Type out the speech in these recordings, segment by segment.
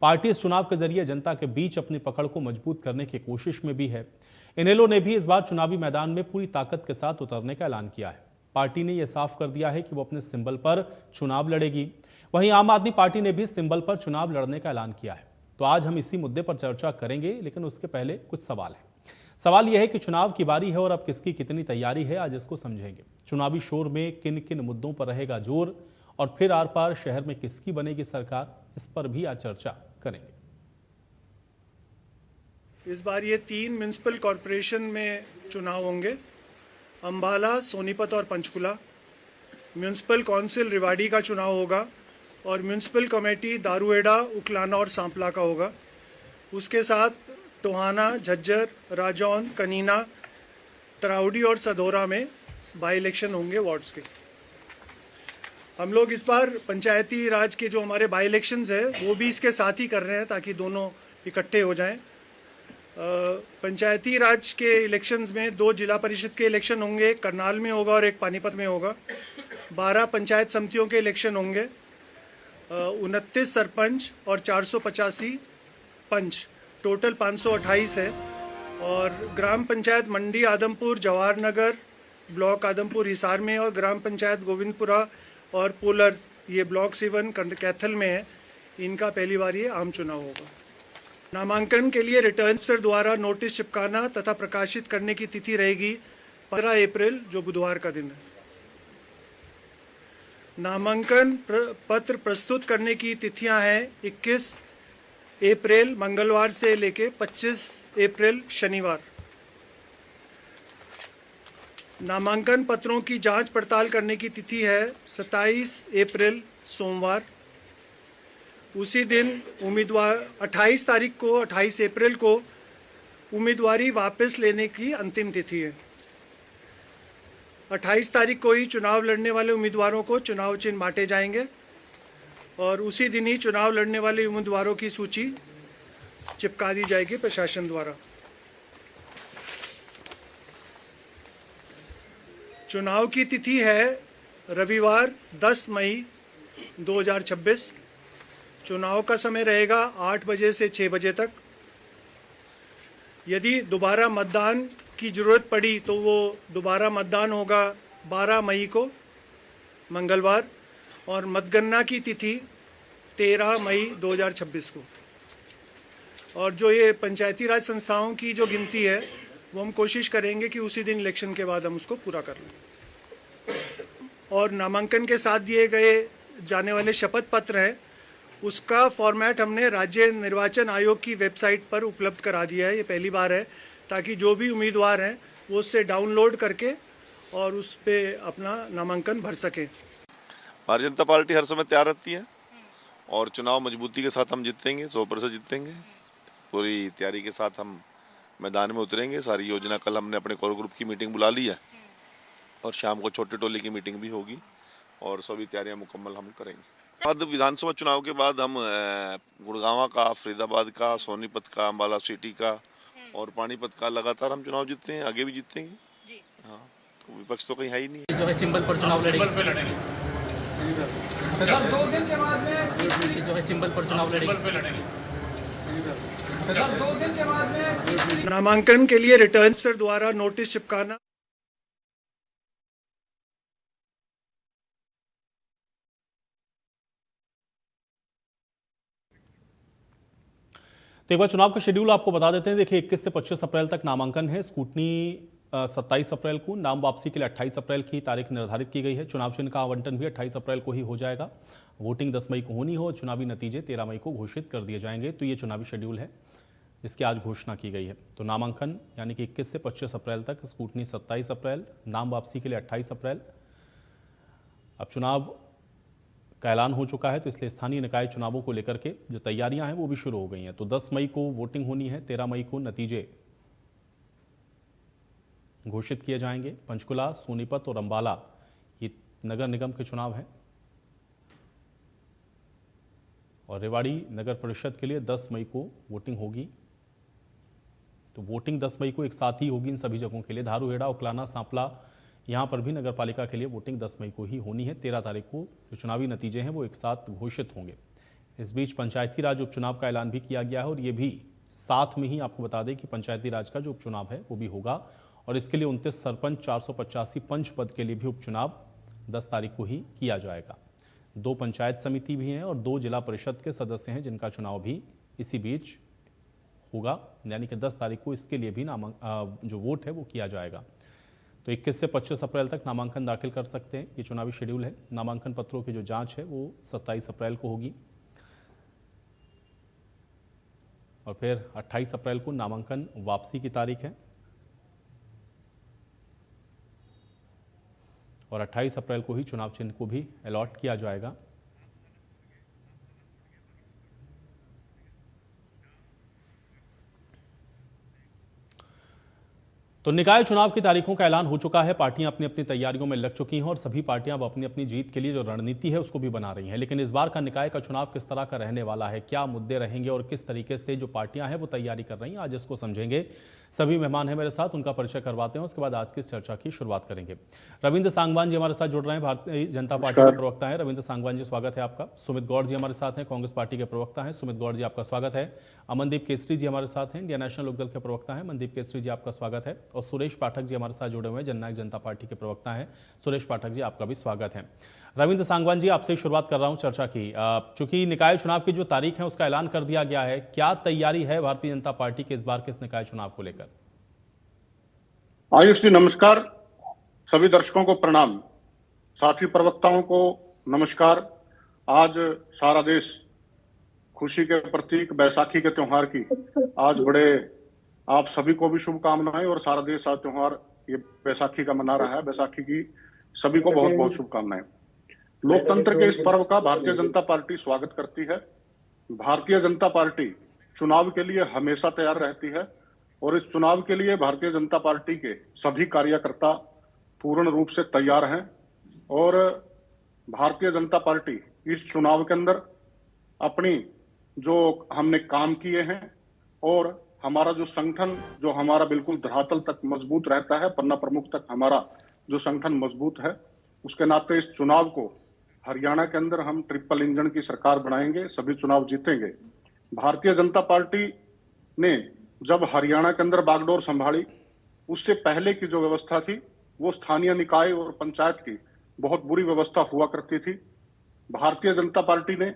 Party इस चुनाव के जरिए जनता के बीच अपनी पकड़ को मजबूत करने की कोशिश में भी है। इनेलो ने भी इस बार चुनावी मैदान में पूरी ताकत के साथ उतरने का ऐलान किया है। पार्टी ने यह साफ कर दिया है कि वो अपने सिंबल पर चुनाव लड़ेगी। वहीं आम आदमी पार्टी ने भी सिंबल पर चुनाव लड़ने का ऐलान किया है। तो आज हम इसी मुद्दे पर चर्चा करेंगे, लेकिन उसके पहले कुछ सवाल हैं। सवाल यह है कि चुनाव की बारी है और अब किसकी कितनी तैयारी है, आज इसको समझेंगे। चुनावी शोर में किन किन मुद्दों पर रहेगा जोर और फिर आर पार शहर में किसकी बनेगी सरकार, इस पर भी आज चर्चा करेंगे। इस बार ये 3 म्युनिसिपल कॉरपोरेशन में चुनाव होंगे, अंबाला, सोनीपत और पंचकुला। म्युनिसिपल काउंसिल रेवाड़ी का चुनाव होगा और म्युनिसिपल कमेटी दारूहेड़ा, उकलाना और सांपला का होगा। उसके साथ टोहाना, झज्जर, राजौंद, कनीना, तराउडी और सधोरा में बाई इलेक्शन होंगे वार्ड्स के। हम लोग इस बार पंचायती राज के जो हमारे बाई इलेक्शंस है वो भी इसके साथ ही कर रहे हैं ताकि दोनों इकट्ठे हो जाएं। पंचायती राज के इलेक्शंस में 2 जिला परिषद के इलेक्शन होंगे, एक करनाल में होगा और एक पानीपत में होगा। 12 पंचायत समितियों के इलेक्शन होंगे, 29 सरपंच और 485 पंच, टोटल 528 है। और ग्राम पंचायत मंडी आदमपुर, जवाहर नगर, ब्लॉक आदमपुर हिसार में, और ग्राम पंचायत गोविंदपुरा और पोलर, ये ब्लॉक 7 कैथल में है। इनका पहली बार ये आम चुनाव होगा। नामांकन के लिए रिटर्न ऑफिसर द्वारा नोटिस चिपकाना तथा प्रकाशित करने की तिथि रहेगी 15 अप्रैल, जो बुधवार का दिन है। नामांकन पत्र प्रस्तुत करने की तिथियां हैं 21 अप्रैल मंगलवार से लेके 25 अप्रैल शनिवार। नामांकन पत्रों की जांच पड़ताल करने की तिथि है 27 अप्रैल सोमवार। उसी दिन उम्मीदवार 28 अप्रैल को उम्मीदवारी वापस लेने की अंतिम तिथि है। 28 तारीख को ही चुनाव लड़ने वाले उम्मीदवारों को चुनाव चिन्ह बांटे जाएंगे और उसी दिन ही चुनाव लड़ने वाले उम्मीदवारों की सूची चिपका दी जाएगी प्रशासन द्वारा। चुनाव की तिथि है रविवार 10 मई 2026। चुनाव का समय रहेगा 8 बजे से 6 बजे तक। यदि दोबारा मतदान की ज़रूरत पड़ी तो वो दोबारा मतदान होगा 12 मई को मंगलवार, और मतगणना की तिथि 13 मई 2026 को। और जो ये पंचायती राज संस्थाओं की जो गिनती है वो हम कोशिश करेंगे कि उसी दिन इलेक्शन के बाद हम उसको पूरा कर लें। और नामांकन के साथ दिए गए जाने वाले शपथ पत्र हैं, उसका फॉर्मेट हमने राज्य निर्वाचन आयोग की वेबसाइट पर उपलब्ध करा दिया है। ये पहली बार है, ताकि जो भी उम्मीदवार हैं वो उससे डाउनलोड करके और उस पर अपना नामांकन भर सकें। भारतीय जनता पार्टी हर समय तैयार रहती है और चुनाव मजबूती के साथ हम जीतेंगे, 100% जीतेंगे। पूरी तैयारी के साथ हम मैदान में उतरेंगे। सारी योजना, कल हमने अपने कोर ग्रुप की मीटिंग बुला ली है और शाम को छोटे टोली की मीटिंग भी होगी और सभी तैयारियां मुकम्मल हम करेंगे। बाद विधानसभा चुनाव के बाद हम गुड़गांव का, फरीदाबाद का, सोनीपत का, अंबाला सिटी का और पानीपत का लगातार हम चुनाव जीतते हैं, आगे भी जीतेंगे। हाँ, तो विपक्ष तो कहीं है ही नहीं। जो है सिंबल पर चुनाव लड़ेंगे। सर 2 दिन के बाद में जो है सिंबल पर चुनाव लड़ेंगे। सर 2 दिन के बाद में नामांकन के लिए रिटर्न ऑफिसर द्वारा नोटिस चिपकाना। तो एक बार चुनाव का शेड्यूल आपको बता देते हैं। देखिए, 21 से 25 अप्रैल तक नामांकन है। स्कूटनी 27 अप्रैल को, नाम वापसी के लिए 28 अप्रैल की तारीख निर्धारित की गई है। चुनाव चिन्ह का आवंटन भी 28 अप्रैल को ही हो जाएगा। वोटिंग 10 मई को होनी हो, चुनावी नतीजे 13 मई को घोषित कर दिए जाएंगे। तो ये चुनावी शेड्यूल है जिसकी आज घोषणा की गई है। तो नामांकन यानी कि 21 से 25 अप्रैल तक, स्कूटनी 27 अप्रैल, नाम वापसी के लिए 28 अप्रैल। अब चुनाव का ऐलान हो चुका है, तो इसलिए स्थानीय निकाय चुनावों को लेकर के जो तैयारियां हैं वो भी शुरू हो गई हैं। तो 10 मई को वोटिंग होनी है, 13 मई को नतीजे घोषित किए जाएंगे। पंचकुला, सोनीपत और अंबाला ये नगर निगम के चुनाव हैं और रेवाड़ी नगर परिषद के लिए 10 मई को वोटिंग होगी। तो वोटिंग 10 मई को एक साथ ही होगी इन सभी जगहों के लिए। दारूहेड़ा, उकलाना, सांपला, यहाँ पर भी नगर पालिका के लिए वोटिंग 10 मई को ही होनी है। 13 तारीख को जो चुनावी नतीजे हैं वो एक साथ घोषित होंगे। इस बीच पंचायती राज उपचुनाव का ऐलान भी किया गया है और ये भी साथ में ही आपको बता दें कि पंचायती राज का जो उपचुनाव है वो भी होगा और इसके लिए 29 सरपंच 485 पंच पद के लिए भी उपचुनाव 10 तारीख को ही किया जाएगा। 2 पंचायत समिति भी हैं और 2 जिला परिषद के सदस्य हैं जिनका चुनाव भी इसी बीच होगा, यानी कि 10 तारीख को इसके लिए भी जो वोट है वो किया जाएगा। तो 21 से 25 अप्रैल तक नामांकन दाखिल कर सकते हैं, ये चुनावी शेड्यूल है। नामांकन पत्रों की जो जांच है वो 27 अप्रैल को होगी और फिर 28 अप्रैल को नामांकन वापसी की तारीख है और 28 अप्रैल को ही चुनाव चिन्ह को भी अलॉट किया जाएगा। तो निकाय चुनाव की तारीखों का ऐलान हो चुका है। पार्टियां अपनी अपनी तैयारियों में लग चुकी हैं और सभी पार्टियां अब अपनी अपनी जीत के लिए जो रणनीति है उसको भी बना रही हैं। लेकिन इस बार का निकाय का चुनाव किस तरह का रहने वाला है, क्या मुद्दे रहेंगे और किस तरीके से जो पार्टियां हैं वो तैयारी कर रही हैं, आज इसको समझेंगे। सभी मेहमान हैं मेरे साथ, उनका परिचय करवाते हैं, उसके बाद आज की इस चर्चा की शुरुआत करेंगे। रविंद्र सांगवान जी हमारे साथ जुड़ रहे हैं, भारतीय जनता पार्टी के प्रवक्ता हैं। रविंद्र सांगवान जी स्वागत है आपका। सुमित गौड़ जी हमारे साथ हैं, कांग्रेस पार्टी के प्रवक्ता हैं। सुमित गौड़ जी आपका स्वागत है। अमनदीप केसरी जी हमारे साथ हैं, इंडिया नेशनल लोकदल के प्रवक्ता हैं। मनदीप केसरी जी आपका स्वागत है। और सुरेश पाठक जी हमारे साथ जुड़े हुए हैं, जननायक जनता पार्टी के प्रवक्ता हैं। सुरेश पाठक जी आपका भी स्वागत है। रविंद्र सांगवान जी आपसे शुरुआत कर रहा हूं चर्चा की। चूंकि निकाय चुनाव की जो तारीख है उसका ऐलान कर दिया गया है, क्या तैयारी है भारतीय जनता पार्टी के इस बार के इस निकाय चुनाव को लेकर? आयुष जी नमस्कार, सभी दर्शकों को प्रणाम, साथी प्रवक्ताओं को नमस्कार। आज सारा देश खुशी के प्रतीक बैसाखी के त्योहार की आज बड़े आप सभी को भी शुभकामनाएं और सारा देश आज त्योहार ये बैसाखी का मना रहा है। बैसाखी की सभी को बहुत बहुत शुभकामनाएं। लोकतंत्र के इस पर्व का भारतीय जनता पार्टी स्वागत करती है। भारतीय जनता पार्टी चुनाव के लिए हमेशा तैयार रहती है और इस चुनाव के लिए भारतीय जनता पार्टी के सभी कार्यकर्ता पूर्ण रूप से तैयार हैं और भारतीय जनता पार्टी इस चुनाव के अंदर अपनी जो हमने काम किए हैं और हमारा जो संगठन जो हमारा बिल्कुल धरातल तक मजबूत रहता है, पन्ना प्रमुख तक हमारा जो संगठन मजबूत है, उसके नाते इस चुनाव को हरियाणा के अंदर हम ट्रिपल इंजन की सरकार बनाएंगे, सभी चुनाव जीतेंगे। भारतीय जनता पार्टी ने जब हरियाणा के अंदर बागडोर संभाली, उससे पहले की जो व्यवस्था थी वो स्थानीय निकाय और पंचायत की बहुत बुरी व्यवस्था हुआ करती थी। भारतीय जनता पार्टी ने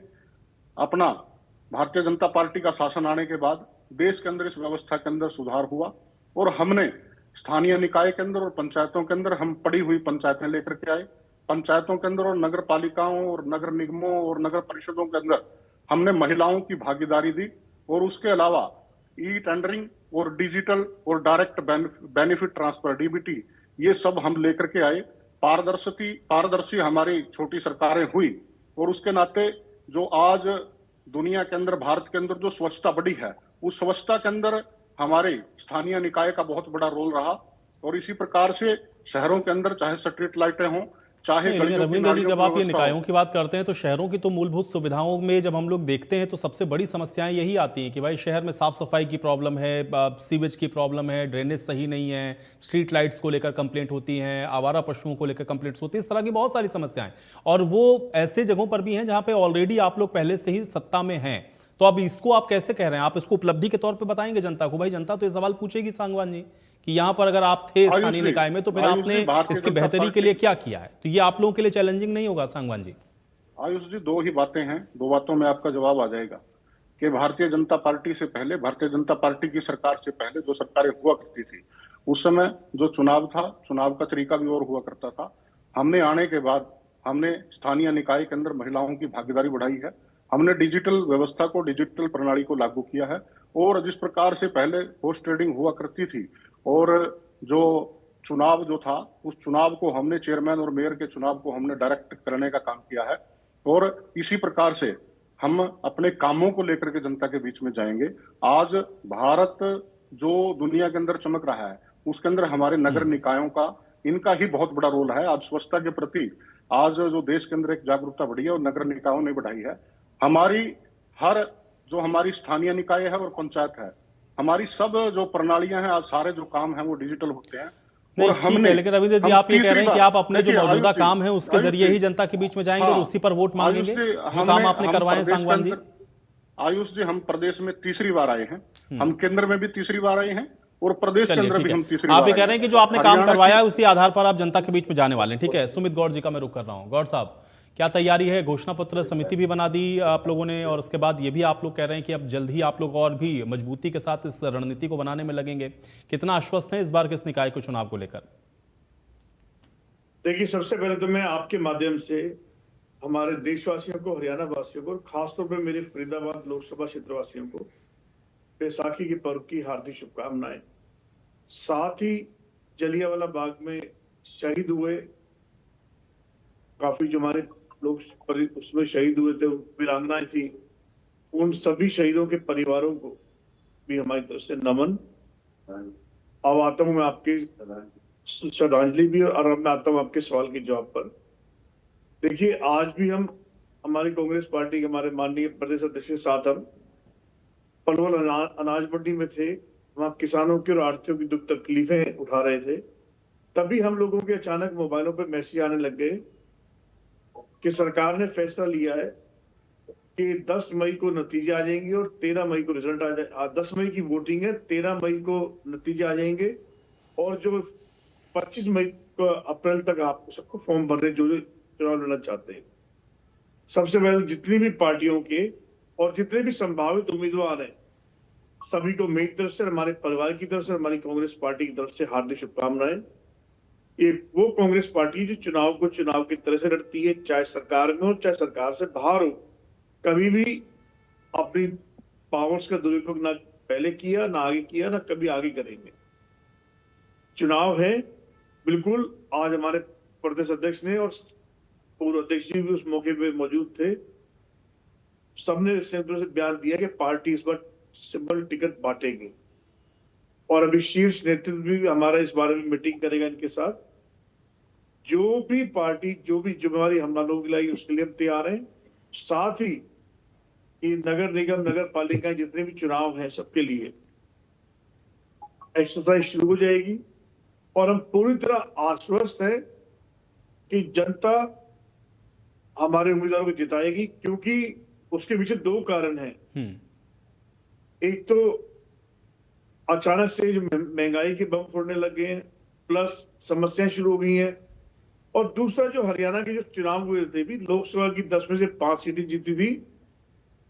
भारतीय जनता पार्टी का शासन आने के बाद देश के अंदर इस व्यवस्था के अंदर सुधार हुआ और हमने स्थानीय निकाय के अंदर और पंचायतों के अंदर हम पड़ी हुई पंचायतें लेकर के आए। पंचायतों के अंदर और नगर पालिकाओं और नगर निगमों और नगर परिषदों के अंदर हमने महिलाओं की भागीदारी दी और उसके अलावा ई टेंडरिंग और डिजिटल और डायरेक्ट बेनिफिट ट्रांसफर डीबीटी ये सब हम लेकर के आए। पारदर्शी हमारी छोटी सरकारें हुई और उसके नाते जो आज दुनिया के अंदर भारत के अंदर जो स्वच्छता बढ़ी है, उस स्वच्छता के अंदर हमारे स्थानीय निकाय का बहुत बड़ा रोल रहा और इसी प्रकार से शहरों के अंदर चाहे स्ट्रीट लाइटें हों, चाहे लेकिन रविंद्र जी जब आप ये निकायों की बात करते हैं तो शहरों की तो मूलभूत सुविधाओं में जब हम लोग देखते हैं तो सबसे बड़ी समस्याएं यही आती हैं कि भाई शहर में साफ सफाई की प्रॉब्लम है, सीवेज की प्रॉब्लम है, ड्रेनेज सही नहीं है, स्ट्रीट लाइट्स को लेकर कंप्लेंट होती हैं, आवारा पशुओं को लेकर कंप्लेंट्स होती हैं, इस तरह की बहुत सारी समस्याएं और वो ऐसे जगहों पर भी हैं जहां पे ऑलरेडी आप लोग पहले से ही सत्ता में हैं। तो अब इसको आप कैसे कह रहे हैं? आप इसको उपलब्धि के तौर पे बताएंगे जनता को? भाई जनता तो ये सवाल पूछेगी सांगवान जी कि यहाँ पर अगर आप थे स्थानीय निकाय में तो फिर आपने इसकी बेहतरी के लिए क्या किया है? तो ये आप लोगों के लिए चैलेंजिंग नहीं होगा सांगवान जी? आयुष जी, दो ही बातें हैं, दो बातों में आपका जवाब आ जाएगा कि भारतीय जनता पार्टी से पहले, भारतीय जनता पार्टी की सरकार से पहले जो सरकारें हुआ करती थी उस समय जो चुनाव था, चुनाव का तरीका भी और हुआ करता था। हमने आने के बाद हमने स्थानीय निकाय के अंदर महिलाओं की भागीदारी बढ़ाई है, हमने डिजिटल व्यवस्था को, डिजिटल प्रणाली को लागू किया है और जिस प्रकार से पहले पोस्ट ट्रेडिंग हुआ करती थी और जो चुनाव जो था उस चुनाव को हमने चेयरमैन और मेयर के चुनाव को हमने डायरेक्ट करने का काम किया है और इसी प्रकार से हम अपने कामों को लेकर के जनता के बीच में जाएंगे। आज भारत जो दुनिया के अंदर चमक रहा है उसके अंदर हमारे नगर निकायों का, इनका ही बहुत बड़ा रोल है। आज स्वच्छता के प्रति आज जो देश के अंदर एक जागरूकता बढ़ी है और नगर निकायों ने बढ़ाई है। हमारी स्थानीय निकाय है और पंचायत है, हमारी सब जो प्रणालियां हैं, आज सारे जो काम हैं वो डिजिटल होते हैं नहीं और ठीक हमने है, लेकिन रविंद्र जी हम आप ये कह तीसरी रहे हैं कि बार- आप अपने जो देखिए, मौजूदा आयुष जी, काम है उसके आयुष जरिए जी, ही जनता के बीच में जाएंगे और हाँ, उसी पर वोट मांगेंगे, आयुष जी, जो काम आपने हम करवाए हैं प्रदेश के सांगवान जी। अंदर, आयुष जी, हम प्रदेश में तीसरी बार आए हैं, हम केंद्र में भी तीसरी बार आए हैं और प्रदेश के चलिए अंदर ठीक भी है, हम तीसरी आप बार ये आए कह रहे हैं कि जो हैं। आपने काम हरियाणा करवाया है की उसी आधार पर आप जनता के बीच में जाने वाले हैं। ठीक है, सुमित गौड़ जी का मैं रुख कर रहा हूँ। गौड़ साहब, क्या तैयारी है? घोषणा पत्र समिति भी बना दी आप लोगों ने, और उसके बाद ये भी आप लोग कह रहे हैं कि अब जल्द ही आप लोग और भी मजबूती के साथ इस रणनीति को बनाने में लगेंगे। कितना आश्वस्त हैं इस बार के इस निकाय के चुनाव को लेकर? देखिए, सबसे पहले तो मैं आपके माध्यम से हमारे देशवासियों को, हरियाणा वासियों को, और खासतौर पर मेरे फरीदाबाद लोकसभा क्षेत्र वासियों को बैसाखी के पर्व की हार्दिक शुभकामनाएं। साथ ही जलियांवाला बाग में शहीद हुए काफी जो हमारे लोग उसमें शहीद हुए थे, वीरांगनाएं थी, उन सभी शहीदों के परिवारों को भी हमारी तरफ से नमन। अब आता हूं मैं आपकी श्रद्धांजलि भी, और अब मैं आता हूं आपके सवाल के जवाब पर। देखिए, आज भी हम हमारी कांग्रेस पार्टी के हमारे माननीय प्रदेश अध्यक्ष के साथ हम पलवल अनाज मंडी में थे, वहां किसानों की और आढ़तियों की दुख तकलीफें उठा रहे थे। तभी हम लोगों के अचानक मोबाइलों पे मैसेज आने लग गए कि सरकार ने फैसला लिया है कि 10 मई को नतीजे आ जाएंगे और 13 मई को रिजल्ट आ जाए। 10 मई की वोटिंग है, 13 मई को नतीजे आ जाएंगे, और जो 25 मई को अप्रैल तक आप सबको फॉर्म भरने जो चुनाव लड़ना चाहते हैं। सबसे पहले जितनी भी पार्टियों के और जितने भी संभावित उम्मीदवार हैं, सभी को मेरी तरफ से, हमारे परिवार की तरफ से, हमारी कांग्रेस पार्टी की तरफ से हार्दिक शुभकामनाएं। ये वो कांग्रेस पार्टी जो चुनाव को चुनाव की तरह से लड़ती है, चाहे सरकार में हो चाहे सरकार से बाहर हो। कभी भी अपनी पावर्स का दुरुपयोग ना पहले किया, ना आगे किया, ना कभी आगे करेंगे। चुनाव है, बिल्कुल। आज हमारे प्रदेश अध्यक्ष ने और पूर्व अध्यक्ष जी भी उस मौके पे मौजूद थे। सबने संयुक्त से बयान दिया कि पार्टी इस बार सिंबल टिकट बांटेगी, और अभी शीर्ष नेतृत्व भी हमारा इस बारे में मीटिंग करेगा इनके साथ। जो भी पार्टी जो भी जिम्मेवारी हम लोगों की लाई उसके लिए हम तैयार हैं। साथ ही ये नगर निगम, नगर पालिका जितने भी चुनाव हैं, सबके लिए एक्सरसाइज शुरू हो जाएगी, और हम पूरी तरह आश्वस्त हैं कि जनता हमारे उम्मीदवारों को जिताएगी, क्योंकि उसके पीछे दो कारण हैं। एक तो अचानक से जो महंगाई के बम फोड़ने लग गए हैं, प्लस समस्याएं शुरू हो गई हैं, और दूसरा जो हरियाणा के जो चुनाव हुए थे भी, लोकसभा की 10 में से 5 सीटें जीती थी।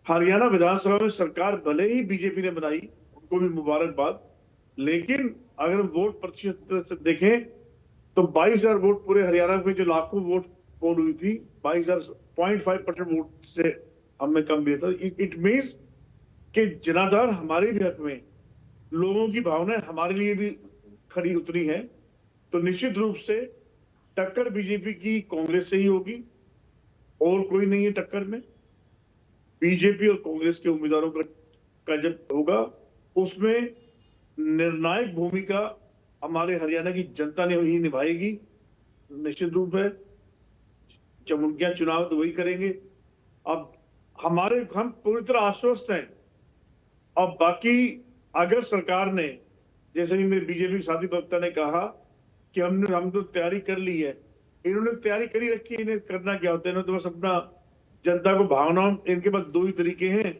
हरियाणा विधानसभा में सरकार भले ही बीजेपी ने बनाई, उनको भी मुबारकबाद, लेकिन अगर वोट प्रतिशत से देखें तो 22,000 वोट पूरे हरियाणा में जो लाखों वोट पोल हुई थी, 22,000.5% वोट से हमें कम मिला था। इट मीन्स कि जनाधार हमारे भी हक में, लोगों की भावनाएं हमारे लिए भी खड़ी उतरी है। तो निश्चित रूप से टक्कर बीजेपी की कांग्रेस से ही होगी, और कोई नहीं है टक्कर में। बीजेपी और कांग्रेस के उम्मीदवारों का जब होगा, उसमें निर्णायक भूमिका हमारे हरियाणा की जनता ने ही निभाएगी, निश्चित रूप है। जब उनके यहाँ चुनाव तो वही करेंगे। अब हम पूरी तरह आश्वस्त हैं। अब बाकी अगर सरकार ने, जैसे कि मेरे बीजेपी साथी वक्ता ने कहा कि हम तो तैयारी कर ली है, इन्होंने तैयारी करी रखी है। इन्हें करना क्या होता है? इन्होंने तो बस अपना जनता को भावनाओं, इनके पास दो ही तरीके हैं,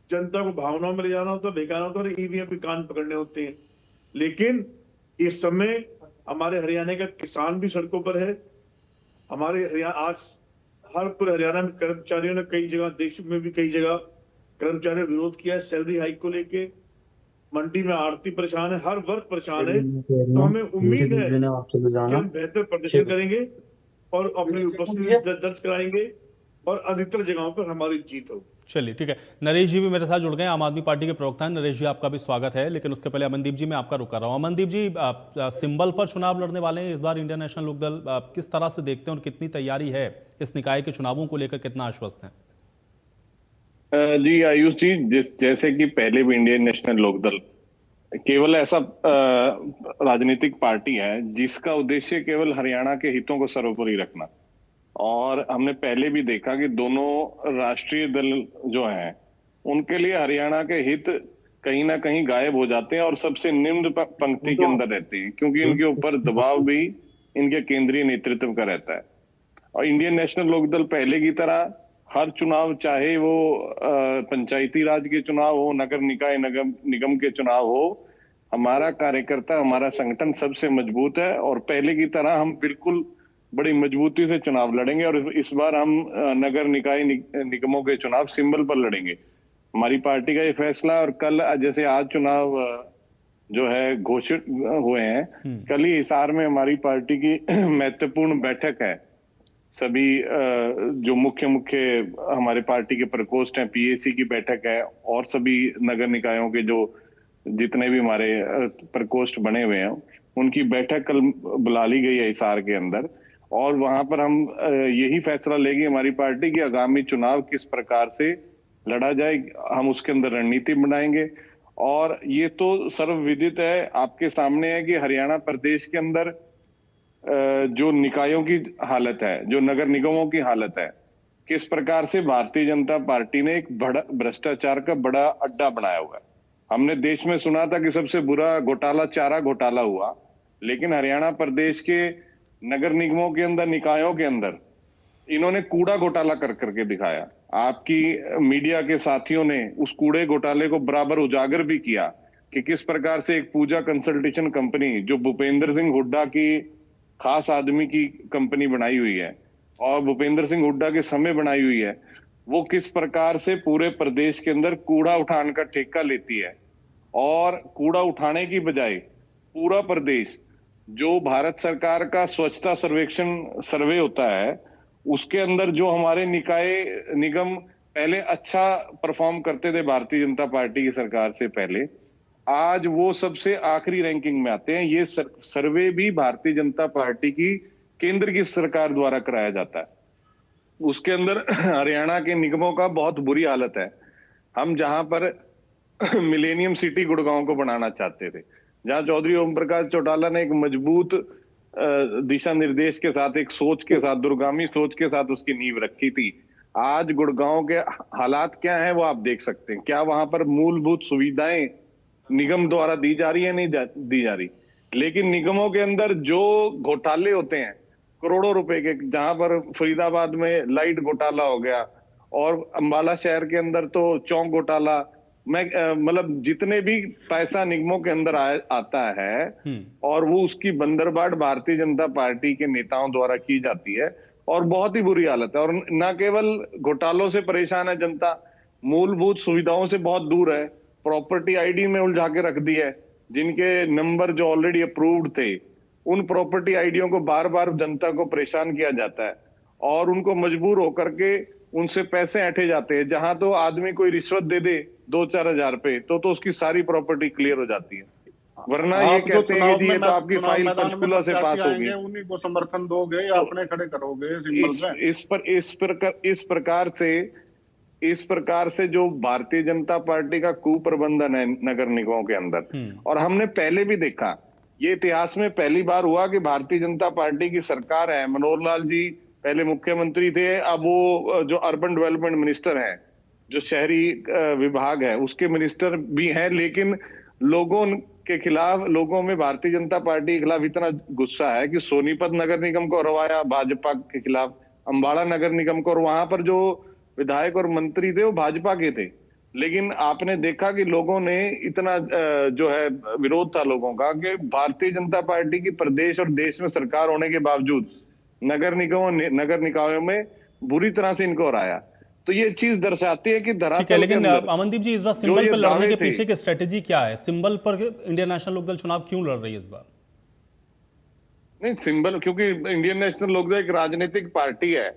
जनता को भावनाओं में ले जाना होता है, बेकाना होता है, और ईवीएम के कान पकड़ने होते हैं। लेकिन इस समय हमारे हरियाणा का किसान भी सड़कों पर है। हमारे हरियाणा आज हर पूरे हरियाणा में कर्मचारियों ने कई जगह, देश में भी कई जगह कर्मचारियों ने विरोध किया है सैलरी हाइक को लेके। मंडी में आड़ती परेशान है, हर वर्ग परेशान है। तो हमें उम्मीद है कि हम बेहतर प्रदर्शन करेंगे और अपनी उपस्थिति दर्ज कराएंगे, और अधिकतर जगहों पर हमारी जीत होगी। चलिए ठीक है, नरेश जी भी मेरे साथ जुड़ गए, आम आदमी पार्टी के प्रवक्ता हैं। नरेश जी, आपका भी स्वागत है, लेकिन उसके पहले अमनदीप जी मैं आपका रुक कर रहा हूँ। अमनदीप जी, सिंबल पर चुनाव लड़ने वाले हैं इस बार इंडियन नेशनल लोकदल, किस तरह से देखते हैं और कितनी तैयारी है इस निकाय के चुनावों को लेकर, कितना आश्वस्त हैं? जी आयुष जी, जैसे कि पहले भी इंडियन नेशनल लोकदल केवल ऐसा राजनीतिक पार्टी है जिसका उद्देश्य केवल हरियाणा के हितों को सर्वोपरि रखना, और हमने पहले भी देखा कि दोनों राष्ट्रीय दल जो हैं उनके लिए हरियाणा के हित कहीं ना कहीं गायब हो जाते हैं और सबसे निम्न पंक्ति के अंदर रहते हैं, क्योंकि इनके ऊपर दबाव भी इनके केंद्रीय नेतृत्व का रहता है। और इंडियन नेशनल लोकदल पहले की तरह हर चुनाव, चाहे वो पंचायती राज के चुनाव हो, नगर निकाय निगम के चुनाव हो, हमारा कार्यकर्ता, हमारा संगठन सबसे मजबूत है और पहले की तरह हम बिल्कुल बड़ी मजबूती से चुनाव लड़ेंगे। और इस बार हम नगर निकाय निगमों के चुनाव सिंबल पर लड़ेंगे। हमारी पार्टी का ये फैसला, और कल जैसे आज चुनाव जो है घोषित हुए हैं, कल ही हिसार में हमारी पार्टी की महत्वपूर्ण बैठक है। सभी जो मुख्य हमारे पार्टी के प्रकोष्ठ हैं, पीएसी की बैठक है और सभी नगर निकायों के जो जितने भी हमारे प्रकोष्ठ बने हुए हैं उनकी बैठक कल बुला ली गई है हिसार के अंदर। और वहां पर हम यही फैसला लेगी हमारी पार्टी की आगामी चुनाव किस प्रकार से लड़ा जाए, हम उसके अंदर रणनीति बनाएंगे। और ये तो सर्वविदित है, आपके सामने है कि हरियाणा प्रदेश के अंदर जो निकायों की हालत है, जो नगर निगमों की हालत है, किस प्रकार से भारतीय जनता पार्टी ने एक बड़ा भ्रष्टाचार का बड़ा अड्डा बनाया हुआ है। हमने देश में सुना था कि सबसे बुरा घोटाला चारा घोटाला हुआ, लेकिन हरियाणा प्रदेश के नगर निगमों के अंदर, निकायों के अंदर इन्होंने कूड़ा घोटाला कर करके दिखाया। आपकी मीडिया के साथियों ने उस कूड़े घोटाले को बराबर उजागर भी किया कि किस प्रकार से एक पूजा कंसल्टेशन कंपनी, जो भूपेंद्र सिंह हुड्डा की खास आदमी की कंपनी बनाई हुई है और भूपेंद्र सिंह हुड्डा के समय बनाई हुई है, वो किस प्रकार से पूरे प्रदेश के अंदर कूड़ा उठाने का ठेका लेती है। और कूड़ा उठाने की बजाय पूरा प्रदेश, जो भारत सरकार का स्वच्छता सर्वेक्षण सर्वे होता है, उसके अंदर जो हमारे निकाय निगम पहले अच्छा परफॉर्म करते थे भारतीय जनता पार्टी की सरकार से पहले, आज वो सबसे आखिरी रैंकिंग में आते हैं। ये सर्वे भी भारतीय जनता पार्टी की केंद्र की सरकार द्वारा कराया जाता है। उसके अंदर हरियाणा के निगमों का बहुत बुरी हालत है। हम जहां पर मिलेनियम सिटी गुड़गांव को बनाना चाहते थे, जहां चौधरी ओम प्रकाश चौटाला ने एक मजबूत दिशा निर्देश के साथ, एक सोच के साथ, दूरगामी सोच के साथ उसकी नींव रखी थी, आज गुड़गांव के हालात क्या हैं वो आप देख सकते हैं। क्या वहां पर मूलभूत सुविधाएं निगम द्वारा दी जा रही है? नहीं दी जा रही। लेकिन निगमों के अंदर जो घोटाले होते हैं करोड़ों रुपए के, जहां पर फरीदाबाद में लाइट घोटाला हो गया और अंबाला शहर के अंदर तो चौक घोटाला, मतलब जितने भी पैसा निगमों के अंदर आता है और वो उसकी बंदरबाट भारतीय जनता पार्टी के नेताओं द्वारा की जाती है और बहुत ही बुरी हालत है। और न केवल घोटालों से परेशान है जनता, मूलभूत सुविधाओं से बहुत दूर है। प्रॉपर्टी आईडी में उलझा के रख दी है, जिनके नंबर जो ऑलरेडी अप्रूव्ड थे, उन प्रॉपर्टी आईडियों को बार बार जनता को परेशान किया जाता है और उनको मजबूर होकर के उनसे पैसे ऐंठे जाते हैं। जहां तो आदमी कोई रिश्वत दे दे 2-4 हजार रुपए तो उसकी सारी प्रॉपर्टी क्लियर हो जाती है, वरना ये कहते हैं कि ये तो आपकी फाइल पंचकुला से पास होगी, उन्हीं को समर्थन दोगे या अपने खड़े करोगे? इस प्रकार से जो भारतीय जनता पार्टी का कुप्रबंधन है नगर निगमों के अंदर, और हमने पहले भी देखा, ये इतिहास में पहली बार हुआ कि भारतीय जनता पार्टी की सरकार है, मनोहर लाल जी पहले मुख्यमंत्री थे, अब वो जो अर्बन डेवलपमेंट मिनिस्टर हैं, जो शहरी विभाग है उसके मिनिस्टर भी हैं, लेकिन लोगों के खिलाफ, लोगों में भारतीय जनता पार्टी के खिलाफ इतना गुस्सा है कि सोनीपत नगर निगम को हरवाया भाजपा के खिलाफ, अंबाला नगर निगम को, और वहां पर जो विधायक और मंत्री थे वो भाजपा के थे। लेकिन आपने देखा कि लोगों ने इतना जो है विरोध था लोगों का कि भारतीय जनता पार्टी की प्रदेश और देश में सरकार होने के बावजूद नगर निकायों में बुरी तरह से इनको हराया। तो ये चीज दर्शाती है कि ठीक है, लेकिन अमनदीप जी, इस बार सिंबल पर लड़ने के पीछे की स्ट्रेटेजी क्या है? सिंबल पर इंडियन नेशनल लोकदल चुनाव क्यों लड़ रही है इस बार? नहीं, सिंबल क्योंकि इंडियन नेशनल लोकदल एक राजनीतिक पार्टी है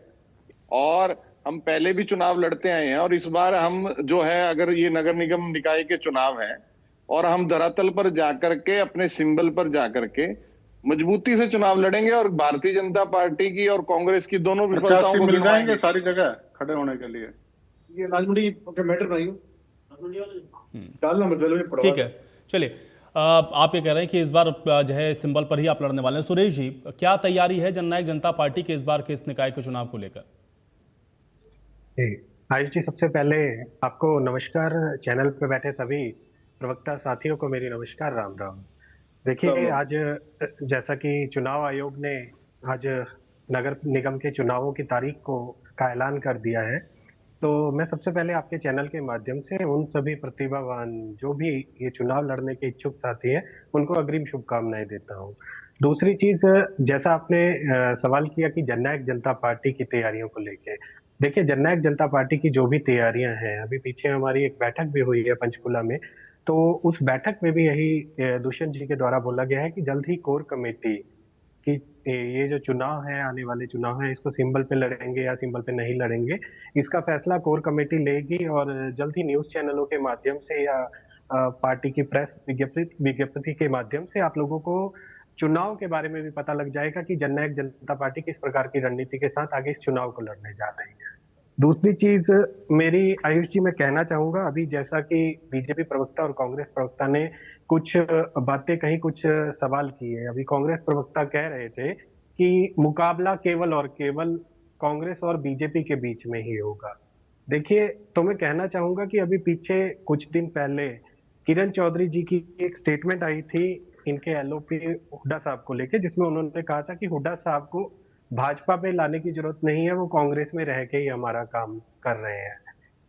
और हम पहले भी चुनाव लड़ते आए हैं, और इस बार हम जो है, अगर ये नगर निगम निकाय के चुनाव हैं और हम धरातल पर जाकर के, अपने सिंबल पर जाकर के मजबूती से चुनाव लड़ेंगे और भारतीय जनता पार्टी की और कांग्रेस की दोनों विफलताओं को मिल जाएंगे सारी जगह खड़े होने के लिए। ये राजमंडी के मैटर नहीं डालना मतलब। ठीक है, चलिए, आप ये कह रहे हैं कि इस बार जो है सिंबल पर ही आप लड़ने वाले हैं। सुरेश जी, क्या तैयारी है जननायक जनता पार्टी के इस बार के इस निकाय के चुनाव को लेकर? आयुष जी, सबसे पहले आपको नमस्कार, चैनल पे बैठे सभी प्रवक्ता साथियों को मेरी नमस्कार, राम राम। देखिए, आज जैसा कि चुनाव आयोग ने आज नगर निगम के चुनावों की तारीख का ऐलान कर दिया है, तो मैं सबसे पहले आपके चैनल के माध्यम से उन सभी प्रतिभावान जो भी ये चुनाव लड़ने के इच्छुक साथी हैं, उनको अग्रिम शुभकामनाएं देता हूँ। दूसरी चीज, जैसा आपने सवाल किया कि जननायक जनता पार्टी की तैयारियों को लेके, देखिए जननायक जनता पार्टी की जो भी तैयारियां हैं, अभी पीछे हमारी एक बैठक भी हुई है पंचकुला में, तो उस बैठक में भी यही दुष्यंत जी के द्वारा बोला गया है कि जल्द ही कोर कमेटी कि ये जो चुनाव है, आने वाले चुनाव है, इसको सिंबल पे लड़ेंगे या सिंबल पे नहीं लड़ेंगे, इसका फैसला कोर कमेटी लेगी और जल्द ही न्यूज चैनलों के माध्यम से या पार्टी की प्रेस विज्ञप्ति के माध्यम से आप लोगों को चुनाव के बारे में भी पता लग जाएगा कि जननायक जनता पार्टी किस प्रकार की रणनीति के साथ आगे इस चुनाव को लड़ने जा रही है। दूसरी चीज मेरी, आयुष जी, मैं कहना चाहूंगा, अभी जैसा कि बीजेपी प्रवक्ता और कांग्रेस प्रवक्ता ने कुछ बातें कही, कुछ सवाल किए। अभी कांग्रेस प्रवक्ता कह रहे थे कि मुकाबला केवल और केवल कांग्रेस और बीजेपी के बीच में ही होगा। देखिए, तो मैं कहना चाहूंगा कि अभी पीछे कुछ दिन पहले किरण चौधरी जी की एक स्टेटमेंट आई थी इनके एलओपी हुड्डा साहब को लेके, जिसमें उन्होंने कहा था कि हुड्डा साहब को भाजपा पे लाने की जरूरत नहीं है, वो कांग्रेस में रह के ही हमारा काम कर रहे हैं।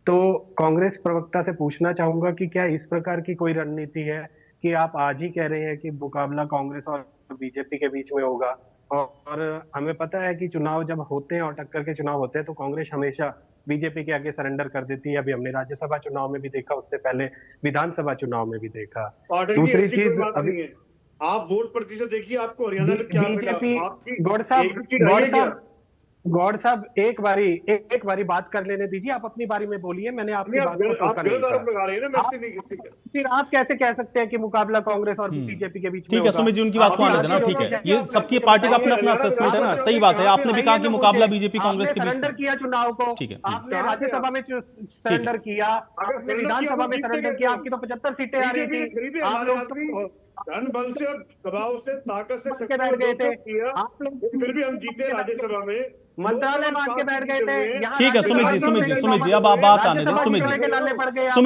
तो कांग्रेस प्रवक्ता से पूछना चाहूंगा कि क्या इस प्रकार की कोई रणनीति है कि आप आज ही कह रहे हैं कि मुकाबला कांग्रेस और बीजेपी के बीच में होगा, और हमें पता है कि चुनाव जब होते हैं और टक्कर के चुनाव होते हैं तो कांग्रेस हमेशा बीजेपी के आगे सरेंडर कर देती है। अभी हमने राज्यसभा चुनाव में भी देखा, उससे पहले विधानसभा चुनाव में भी देखा। दूसरी चीज, अभी आप वोट प्रतिशत देखिए, आपको हरियाणा में क्या बीजेपी, आपकी गौड़ साहब एक बारी बात कर लेने दीजिए। आप अपनी बारी में बोलिए, मैंने आपकी बात को टोका नहीं कहा। फिर आप कैसे कह सकते हैं कि मुकाबला कांग्रेस और बीजेपी के बीच में ठीक है सुमित जी, उनकी बात को आने देना। ठीक है, ये सबकी पार्टी का अपना अपना असेसमेंट है ना, सही बात है। आपने भी कहा कि मुकाबला बीजेपी कांग्रेस के बीच सरेंडर किया चुनाव को, ठीक है, आपने राज्यसभा में सरेंडर किया, आपने विधानसभा में सरेंडर किया, आपकी तो 75 सीटें आ रही थी, आप लोग धन बल से और दबाव से, ताकत से बैठ गए थे, आप लोग, फिर भी हम जीते राज्यसभा में, मंत्रालय बांट के बैठ गए थे। ठीक है सुमित जी, अब आप बात आने दें। सुमित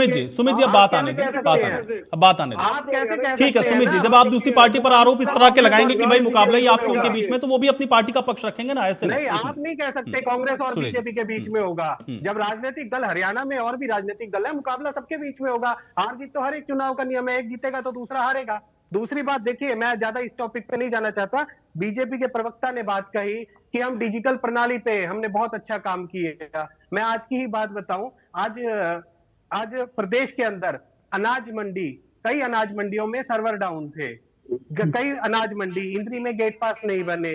जी, अब बात आने दें, अब बात आने दें। ठीक है सुमित जी, जब आप दूसरी पार्टी पर आरोप इस तरह के लगाएंगे कि भाई मुकाबला ही आपके उनके बीच में, तो वो भी अपनी पार्टी का पक्ष रखेंगे ना, ऐसे नहीं। आप नहीं कह सकते कांग्रेस और बीजेपी के बीच में होगा, जब राजनीतिक दल, हरियाणा में और भी राजनीतिक दल है, मुकाबला सबके बीच में होगा। हार जीत तो हर एक चुनाव का नियम है, एक जीतेगा तो दूसरा हारेगा। दूसरी बात, देखिए, मैं ज्यादा इस टॉपिक पे नहीं जाना चाहता। बीजेपी के प्रवक्ता ने बात कही कि हम डिजिटल प्रणाली पे हमने बहुत अच्छा काम किया। मैं आज की ही बात बताऊं, आज प्रदेश के अंदर अनाज मंडी, कई अनाज मंडियों में सर्वर डाउन थे, कई अनाज मंडी, इंद्री में गेट पास नहीं बने,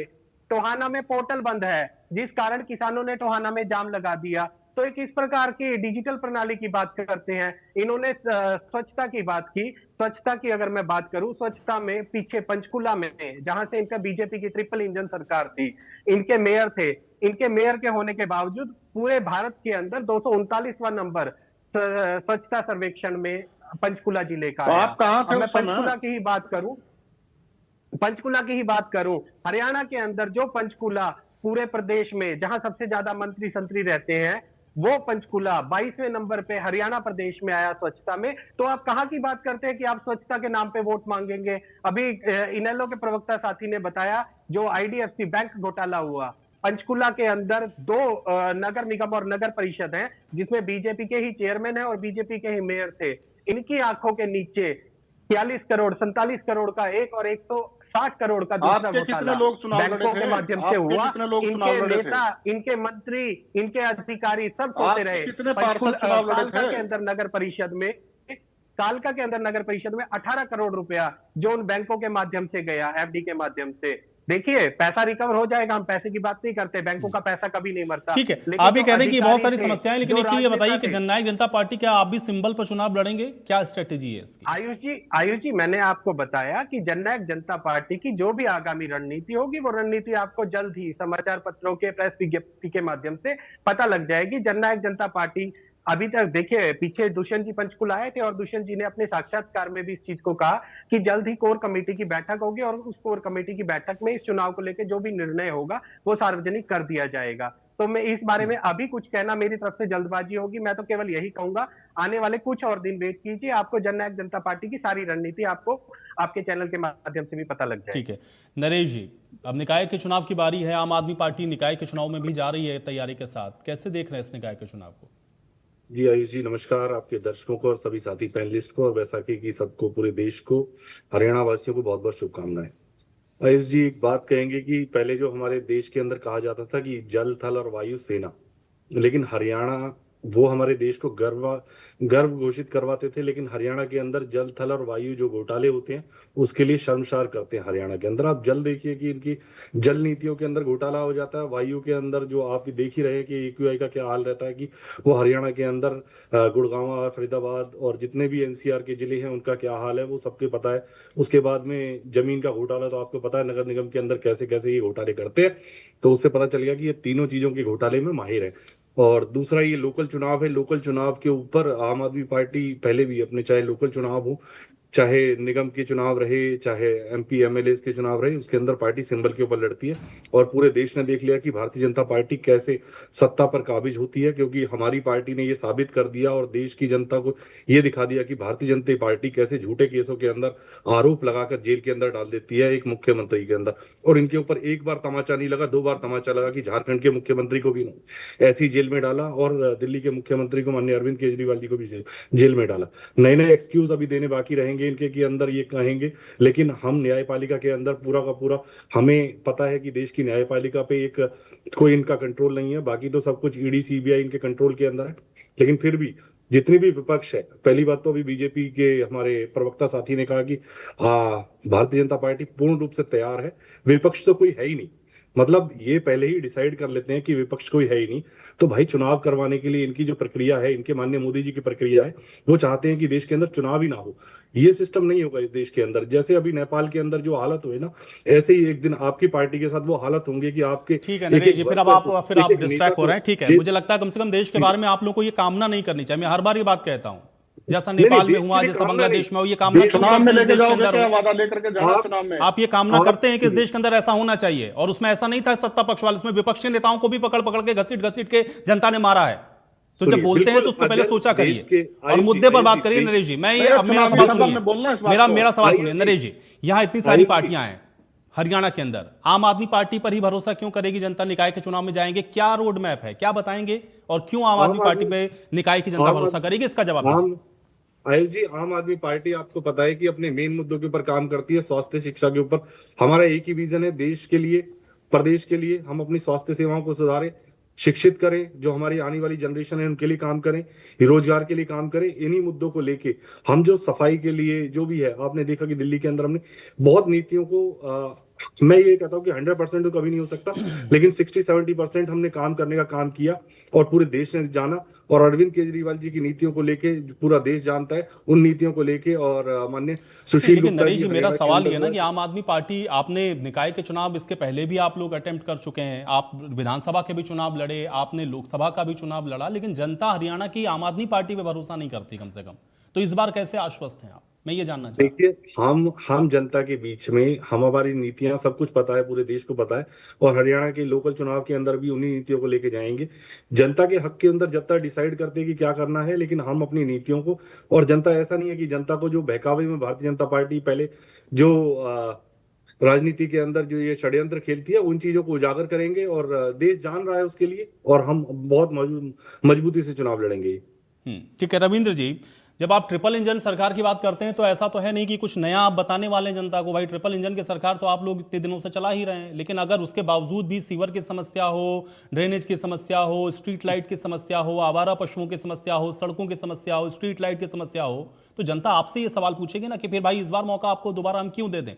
टोहाना में पोर्टल बंद है, जिस कारण किसानों ने टोहाना में जाम लगा दिया। तो एक इस प्रकार की डिजिटल प्रणाली की बात करते हैं। इन्होंने स्वच्छता की बात की। स्वच्छता की अगर मैं बात करूं, स्वच्छता में पीछे पंचकुला में, जहां से इनका बीजेपी की ट्रिपल इंजन सरकार थी, इनके मेयर थे, इनके मेयर के होने के बावजूद पूरे भारत के अंदर 239वां नंबर स्वच्छता सर्वेक्षण में पंचकुला जिले का आया। आप कहां थे? मैं पंचकुला की ही बात करूं, हरियाणा के अंदर जो पंचकुला पूरे प्रदेश में जहां सबसे ज्यादा मंत्री संतरी रहते हैं, वो पंचकुला 22वें नंबर पे हरियाणा प्रदेश में आया स्वच्छता में। तो आप कहां की बात करते हैं कि आप स्वच्छता के नाम पे वोट मांगेंगे? अभी इनेलो के प्रवक्ता साथी ने बताया, जो आईडीएफसी बैंक घोटाला हुआ, पंचकुला के अंदर 2 नगर निगम और नगर परिषद हैं, जिसमें बीजेपी के ही चेयरमैन है और बीजेपी के ही मेयर थे। इनकी आंखों के नीचे 47 करोड़ 47 करोड़ का एक और 160 करोड़ का दूसरा घोटाला बैंकों के माध्यम से हुआ। इनके नेता, इनके मंत्री, इनके अधिकारी सब सोते रहे। कालका के अंदर नगर परिषद में, कालका के अंदर नगर परिषद में 18 करोड़ रुपया जो उन बैंकों के माध्यम से गया, एफडी के माध्यम से। देखिए, पैसा रिकवर हो जाएगा, हम पैसे की बात नहीं करते, बैंकों का पैसा कभी नहीं मरता। ठीक है, आप ये कह रहे हैं कि बहुत सारी समस्याएं, लेकिन एक चीज ये बताइए कि जननायक जनता पार्टी, क्या आप भी सिंबल पर चुनाव लड़ेंगे? क्या स्ट्रेटेजी है इसकी? आयुष जी, मैंने आपको बताया कि जननायक जनता पार्टी की जो भी आगामी रणनीति होगी, वो रणनीति आपको जल्द ही समाचार पत्रों के, प्रेस विज्ञप्ति के माध्यम से पता लग जाएगी। जननायक जनता पार्टी, अभी तक देखिए, पीछे दुष्यंत जी पंचकुला आए थे और दुष्यंत जी ने अपने साक्षात्कार में भी इस चीज को कहा कि जल्द ही कोर कमेटी की बैठक होगी और उस कोर कमेटी की बैठक में इस चुनाव को लेकर जो भी निर्णय होगा वो सार्वजनिक कर दिया जाएगा। तो मैं इस बारे में अभी कुछ कहना, मेरी तरफ से जल्दबाजी होगी। मैं तो केवल यही कहूंगा, आने वाले कुछ और दिन वेट कीजिए, आपको जननायक जनता पार्टी की सारी रणनीति आपको आपके चैनल के माध्यम से भी पता लग जाएगी। ठीक है नरेश जी, अब निकाय के चुनाव की बारी है। आम आदमी पार्टी निकाय के चुनाव में भी जा रही है तैयारी के साथ, कैसे देख रहे हैं इस निकाय के चुनाव को? जी आयुष जी नमस्कार, आपके दर्शकों को और सभी साथी पैनलिस्ट को और बैसाखी की सबको, पूरे देश को, हरियाणा वासियों को बहुत बहुत शुभकामनाएं। आयुष जी एक बात कहेंगे कि पहले जो हमारे देश के अंदर कहा जाता था कि जल थल और वायु सेना, लेकिन हरियाणा वो हमारे देश को गर्व घोषित करवाते थे, लेकिन हरियाणा के अंदर जल थल और वायु जो घोटाले होते हैं उसके लिए शर्मसार करते हैं हरियाणा के अंदर। आप जल देखिए कि इनकी जल नीतियों के अंदर घोटाला हो जाता है, वायु के अंदर जो आप देख ही रहे हैं कि AQI का क्या हाल रहता है कि वो हरियाणा के अंदर गुड़गांव, फरीदाबाद और जितने भी NCR के जिले हैं उनका क्या हाल है वो सबके पता है। उसके बाद में जमीन का घोटाला तो आपको पता है नगर निगम के अंदर कैसे कैसे ये घोटाले करते हैं, तो उससे पता चल गया कि ये तीनों चीजों के घोटाले में माहिर है। और दूसरा ये लोकल चुनाव है, लोकल चुनाव के ऊपर आम आदमी पार्टी पहले भी अपने, चाहे लोकल चुनाव हो, चाहे निगम के चुनाव रहे, चाहे MP MLA के चुनाव रहे, उसके अंदर पार्टी सिंबल के ऊपर लड़ती है। और पूरे देश ने देख लिया कि भारतीय जनता पार्टी कैसे सत्ता पर काबिज होती है, क्योंकि हमारी पार्टी ने ये साबित कर दिया और देश की जनता को ये दिखा दिया कि भारतीय जनता पार्टी कैसे झूठे केसों के अंदर आरोप लगाकर जेल के अंदर डाल देती है एक मुख्यमंत्री के अंदर। और इनके ऊपर एक बार तमाचा नहीं लगा, 2 बार तमाचा लगा कि झारखंड के मुख्यमंत्री को भी ऐसी जेल में डाला और दिल्ली के मुख्यमंत्री को माननीय अरविंद केजरीवाल जी को भी जेल में डाला। नए नए एक्सक्यूज अभी देने बाकी रहेंगे इनके के अंदर ये कहेंगे, लेकिन हम न्यायपालिका के अंदर पूरा का पूरा हमें पता है कि देश की न्यायपालिका पे एक कोई इनका कंट्रोल नहीं है। बाकी तो सब कुछ ED CBI इनके कंट्रोल के अंदर है, लेकिन फिर भी जितनी भी विपक्ष है, पहली बात तो अभी बीजेपी के हमारे प्रवक्ता साथी ने कहा कि भारतीय जनता पार्टी पूर्ण रूप से तैयार है, विपक्ष तो कोई है ही नहीं। मतलब ये पहले ही डिसाइड कर लेते हैं कि विपक्ष कोई है ही नहीं, तो भाई चुनाव करवाने के लिए इनकी जो प्रक्रिया है, इनके माननीय मोदी जी की प्रक्रिया है, वो चाहते हैं कि देश के अंदर चुनाव ही ना हो। ये सिस्टम नहीं होगा इस देश के अंदर। जैसे अभी नेपाल के अंदर जो हालत हुई ना, ऐसे ही एक दिन आपकी पार्टी के साथ वो हालत होंगे कि आपके। ठीक है नरेश जी, फिर आप डिस्ट्रैक्ट हो रहे हैं। ठीक है, मुझे लगता है कम से कम देश के बारे में आप लोग को ये कामना नहीं करनी चाहिए। मैं हर बार ये बात कहता हूँ, जैसा नेपाल में हुआ, जैसा बांग्लादेश में हुआ, ये कामना चुनाव में लेके जाओगे क्या? वादा लेकर के जाना चुनाव में। आप ये कामना करते हैं कि इस देश के अंदर ऐसा होना चाहिए, और उसमें ऐसा नहीं था सत्ता पक्ष वाले, उसमें विपक्षी नेताओं को भी पकड़ पकड़ के घसीट के जनता ने मारा है। तो जब बोलते हैं तो उसको पहले सोचा करिए और मुद्दे पर बात करिए। नरेश जी, मैं ये मेरा सवाल सुनिए, मेरा सवाल सुनिए नरेश जी। यहाँ इतनी सारी पार्टियां हैं हरियाणा के अंदर, आम आदमी पार्टी पर ही भरोसा क्यों करेगी जनता? निकाय के चुनाव में जाएंगे, क्या रोड मैप है, क्या बताएंगे? और क्यों आम आदमी पार्टी पे निकाय की जनता भरोसा करेगी, इसका जवाब। आयुष जी, आम आदमी पार्टी आपको पता है कि अपने मेन मुद्दों के ऊपर काम करती है, स्वास्थ्य शिक्षा के ऊपर। हमारा एक ही विजन है, देश के लिए, प्रदेश के लिए हम अपनी स्वास्थ्य सेवाओं को सुधारें, शिक्षित करें, जो हमारी आने वाली जनरेशन है उनके लिए काम करें, रोजगार के लिए काम करें। इन्हीं मुद्दों को लेके हम जो सफाई के लिए जो भी है, आपने देखा कि दिल्ली के अंदर हमने बहुत नीतियों को मैं ये कहता हूँ कि 100% तो कभी नहीं हो सकता, लेकिन 60-70% हमने काम करने का काम किया और पूरे देश ने जाना। और अरविंद केजरीवाल जी की नीतियों को लेके पूरा देश जानता है, उन नीतियों को लेके। और माननीय सुशील गुप्ता जी, मेरा सवाल ये ना कि आम आदमी पार्टी, आपने निकाय के चुनाव इसके पहले भी आप लोग अटेम्प्ट कर चुके हैं, आप विधानसभा के भी चुनाव लड़े, आपने लोकसभा का भी चुनाव लड़ा, लेकिन जनता हरियाणा की आम आदमी पार्टी पे भरोसा नहीं करती कम से कम। तो इस बार कैसे आश्वस्त हैं आप, मैं ये जानना चाहता हूं। देखिए, हम जनता के बीच में, हमारी नीतियां सब कुछ पता है, पूरे देश को पता है, और हरियाणा के लोकल चुनाव के अंदर भी उन्हीं नीतियों को लेके जाएंगे। जनता के हक के अंदर जनता डिसाइड करते हैं कि क्या करना है, लेकिन हम अपनी नीतियों को, और जनता ऐसा नहीं है कि जनता को जो बहकावे में भारतीय जनता पार्टी पहले जो राजनीति के अंदर जो ये षड्यंत्र खेलती है, उन चीजों को उजागर करेंगे और देश जान रहा है उसके लिए, और हम बहुत मजबूती से चुनाव लड़ेंगे। ठीक है रविंद्र जी, जब आप ट्रिपल इंजन सरकार की बात करते हैं तो ऐसा तो है नहीं कि कुछ नया आप बताने वाले हैं जनता को। भाई ट्रिपल इंजन की सरकार तो आप लोग इतने दिनों से चला ही रहे हैं, लेकिन अगर उसके बावजूद भी सीवर की समस्या हो, ड्रेनेज की समस्या हो, स्ट्रीट लाइट की समस्या हो, आवारा पशुओं की समस्या हो, सड़कों की समस्या हो, स्ट्रीट लाइट की समस्या हो, तो जनता आपसे ये सवाल पूछेगी ना कि फिर भाई इस बार मौका आपको दोबारा हम क्यों दे दें?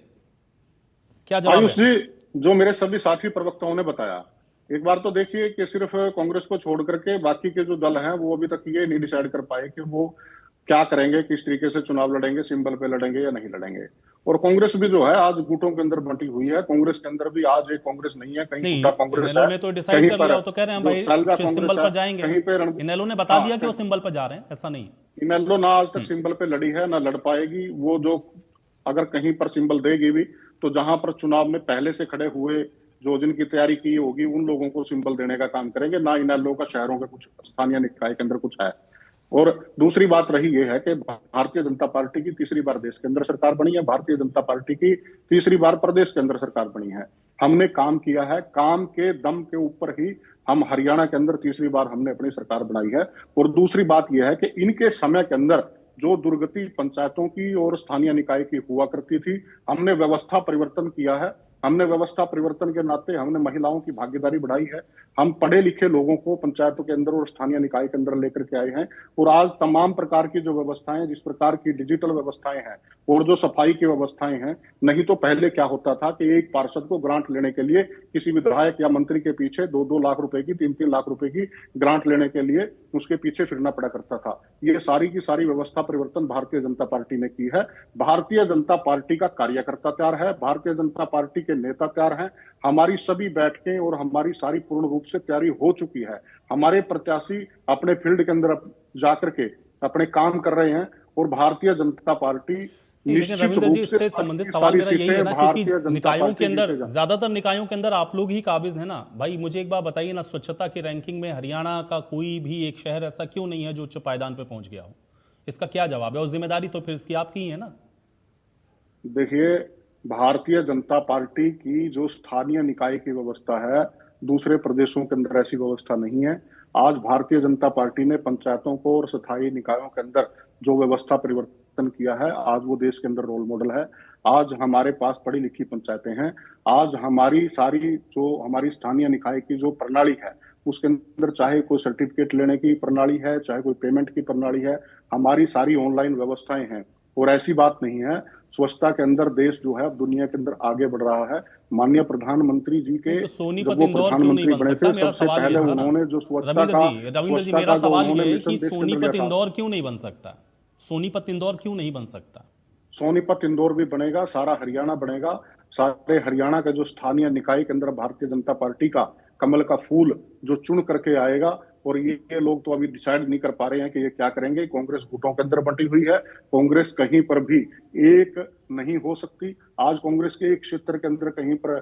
क्या जवाब आयुष जी, जो मेरे सभी साथी प्रवक्ताओं ने बताया, एक बार तो देखिए कि सिर्फ कांग्रेस को छोड़ करके बाकी के जो दल हैं वो अभी तक ये नहीं डिसाइड कर पाए कि वो क्या करेंगे, किस तरीके से चुनाव लड़ेंगे, सिंबल पे लड़ेंगे या नहीं लड़ेंगे। और कांग्रेस भी जो है आज गुटों के अंदर बंटी हुई है। कांग्रेस के अंदर भी आज एक कांग्रेस नहीं है, कहीं छोटा कांग्रेस है, तो डिसाइड कर लिया, तो कह रहे हैं भाई सिंबल पर जाएंगे। कहीं पे इनेलो ने बता दिया कि वो सिंबल पर जा रहे हैं, ऐसा नहीं। इनेलो ना आज तक सिंबल पे लड़ी है, ना लड़ पाएगी। वो जो अगर कहीं पर सिंबल देगी भी तो जहां पर चुनाव में पहले से खड़े हुए जो जिनकी तैयारी की होगी उन लोगों को सिंबल देने का काम करेंगे, ना इनेलो का शहरों के कुछ स्थानीय निकाय के अंदर कुछ है। और दूसरी बात रही ये है कि भारतीय जनता पार्टी की तीसरी बार देश के अंदर सरकार बनी है, भारतीय जनता पार्टी की तीसरी बार प्रदेश के अंदर सरकार बनी है। हमने काम किया है, काम के दम के ऊपर ही हम हरियाणा के अंदर तीसरी बार हमने अपनी सरकार बनाई है। और दूसरी बात यह है कि इनके समय के अंदर जो दुर्गति पंचायतों की और स्थानीय निकाय की हुआ करती थी, हमने व्यवस्था परिवर्तन किया है। हमने व्यवस्था परिवर्तन के नाते हमने महिलाओं की भागीदारी बढ़ाई है। हम पढ़े लिखे लोगों को पंचायतों के अंदर और स्थानीय निकाय के अंदर लेकर के आए हैं। और आज तमाम प्रकार की जो व्यवस्थाएं, जिस प्रकार की डिजिटल व्यवस्थाएं हैं और जो सफाई की व्यवस्थाएं हैं, नहीं तो पहले क्या होता था कि एक पार्षद को ग्रांट लेने के लिए किसी विधायक या मंत्री के पीछे 2-2 लाख रुपए की, 3-3 लाख रुपए की ग्रांट लेने के लिए उसके पीछे फिरना पड़ा करता था। ये सारी की सारी व्यवस्था परिवर्तन भारतीय जनता पार्टी ने की है। भारतीय जनता पार्टी का कार्यकर्ता तैयार है, भारतीय जनता पार्टी के नेता तैयार हैं। हमारी सभी बैठकें और हमारी सारी पूर्ण रूप से तैयारी हो चुकी है। हमारे प्रत्याशी अपने फील्ड के अंदर जाकर के अपने काम कर रहे हैं और भारतीय जनता पार्टी लेकिन रविंद्र जी, इससे संबंधित सवाल मेरा यही है ना, क्योंकि निकायों के अंदर, ज्यादातर निकायों के अंदर आप लोग ही काबिज है ना भाई। मुझे एक बात बताइए ना, स्वच्छता की रैंकिंग में हरियाणा का कोई भी एक शहर ऐसा क्यों नहीं है जो उच्च पायदान पे पहुंच गया हो? इसका क्या जवाब है? और जिम्मेदारी तो फिर इसकी आपकी ही है ना। देखिए, भारतीय जनता पार्टी की जो स्थानीय निकाय की व्यवस्था है, दूसरे प्रदेशों के अंदर ऐसी व्यवस्था नहीं है। आज भारतीय जनता पार्टी ने पंचायतों को और स्थायी निकायों के अंदर जो व्यवस्था परिवर्तन किया है, आज वो देश के अंदर रोल मॉडल है। आज हमारे पास पढ़ी लिखी पंचायतें हैं। आज हमारी सारी जो हमारी स्थानीय निकाय की जो प्रणाली है, उसके अंदर चाहे कोई सर्टिफिकेट लेने की प्रणाली है, चाहे कोई पेमेंट की प्रणाली है, हमारी सारी ऑनलाइन व्यवस्थाएं हैं। और ऐसी बात नहीं है, स्वच्छता के अंदर देश जो है दुनिया के अंदर आगे बढ़ रहा है। माननीय प्रधानमंत्री जी के तो सोनीपत इंदौर क्यों नहीं बन सकता? मेरा सवाल ये था ना उन्होंने जो स्वच्छता रविंद्र जी, मेरा सवाल ये है कि सोनीपत सोनीपत इंदौर क्यों नहीं बन सकता? सोनीपत इंदौर क्यों नहीं बन सकता? सोनीपत इंदौर भी बनेगा, सारा हरियाणा बनेगा। सारे हरियाणा का जो स्थानीय निकाय के अंदर भारतीय जनता पार्टी का कमल का फूल जो चुन करके आएगा। और ये लोग तो अभी डिसाइड नहीं कर पा रहे हैं कि ये क्या करेंगे। कांग्रेस गुटों के अंदर बंटी हुई है, कांग्रेस कहीं पर भी एक नहीं हो सकती। आज कांग्रेस के एक क्षेत्र के अंदर कहीं पर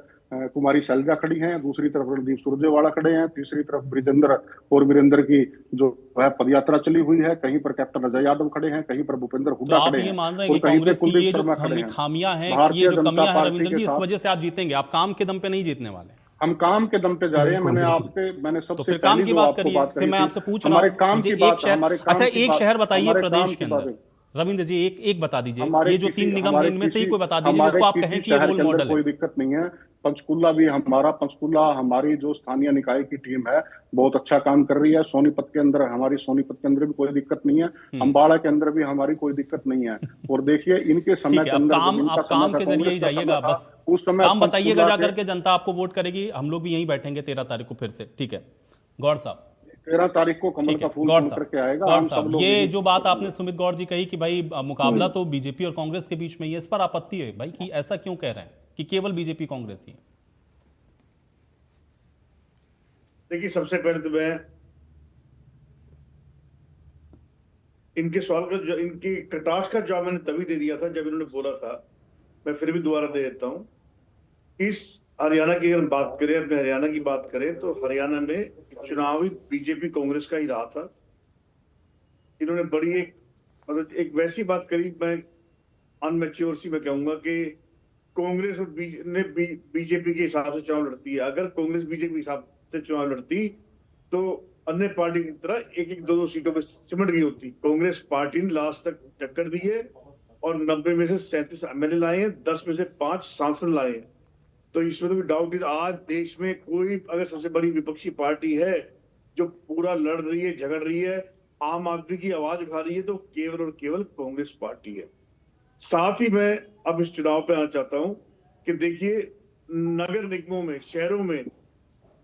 कुमारी शैलजा खड़ी हैं, दूसरी तरफ रणदीप सुरजेवाला खड़े हैं, तीसरी तरफ ब्रिजेंद्र और वीरेंद्र की जो है पदयात्रा चली हुई है, कहीं पर कैप्टन अजय यादव खड़े हैं, कहीं पर भूपेंद्र हुड्डा तो खड़े आप ये हैं। मान रहे हैं कि कांग्रेस की ये जो खामियां हैं, ये जो कमियां हैं रविंद्र जी, इस वजह से आप जीतेंगे? आप काम के दम पे नहीं जीतने वाले। हम काम के दम पे जा रहे हैं। मैंने सबसे तो फिर काम की बात करिए। फिर मैं आपसे पूछ रहा हूं, मुझे एक शहर, अच्छा एक शहर बताइए प्रदेश के अंदर, रविंद्र जी एक बता दीजिए, ये जो 3 निगम है इनमें से ही कोई बता दीजिए जिसको आप कहें कि ये रोल मॉडल है। कोई दिक्कत नहीं है। पंचकुला हमारी जो स्थानीय निकाय की टीम है बहुत अच्छा काम कर रही है। सोनीपत के अंदर भी कोई दिक्कत नहीं है। अम्बाड़ा के अंदर भी हमारी कोई दिक्कत नहीं है। और देखिए इनके समय के अंदर आप काम के जरिए ही जाइएगा, बस उस समय काम बताइएगा जाकर के, जनता आपको वोट करेगी। हम लोग भी यहीं बैठेंगे 13 तारीख को फिर से, ठीक है गौड़ साहब? 13 तारीख को कमल का फूल करके आएगा। गौड़ साहब, ये जो बात आपने सुमित गौड़ जी कही कि भाई मुकाबला तो बीजेपी और कांग्रेस के बीच में ही है, इस पर आपत्ति है भाई कि ऐसा क्यों कह रहे हैं कि केवल बीजेपी कांग्रेस ही है? देखिए, सबसे पहले तो मैं इनके सवाल का इनकी कटाक्ष का जवाब मैंने तभी दे दिया था जब इन्होंने बोला था। मैं फिर भी दोबारा दे देता हूं। इस हरियाणा की अगर बात करें, अपने हरियाणा की बात करें, तो हरियाणा में चुनावी बीजेपी कांग्रेस का ही रहा था। इन्होंने बड़ी एक वैसी बात करी, मैं अनमेच्योर सी मैं कहूंगा कि कांग्रेस और बीजेपी के हिसाब से चुनाव लड़ती है। अगर कांग्रेस बीजेपी के हिसाब से चुनाव लड़ती तो अन्य पार्टी की तरह एक 2 सीटों पर सिमट गई होती। कांग्रेस पार्टी ने लास्ट तक टक्कर दी है और 90 में से 37 एमएलए लाए हैं, 10 में से 5 सांसद लाए हैं। तो इसमें तो कोई डाउट नहीं। आज देश में कोई अगर सबसे बड़ी विपक्षी पार्टी है जो पूरा लड़ रही है, झगड़ रही है, आम आदमी की आवाज उठा रही है, तो केवल और केवल कांग्रेस पार्टी है। साथ ही मैं अब इस चुनाव पे आना चाहता हूं कि देखिए, नगर निगमों में, शहरों में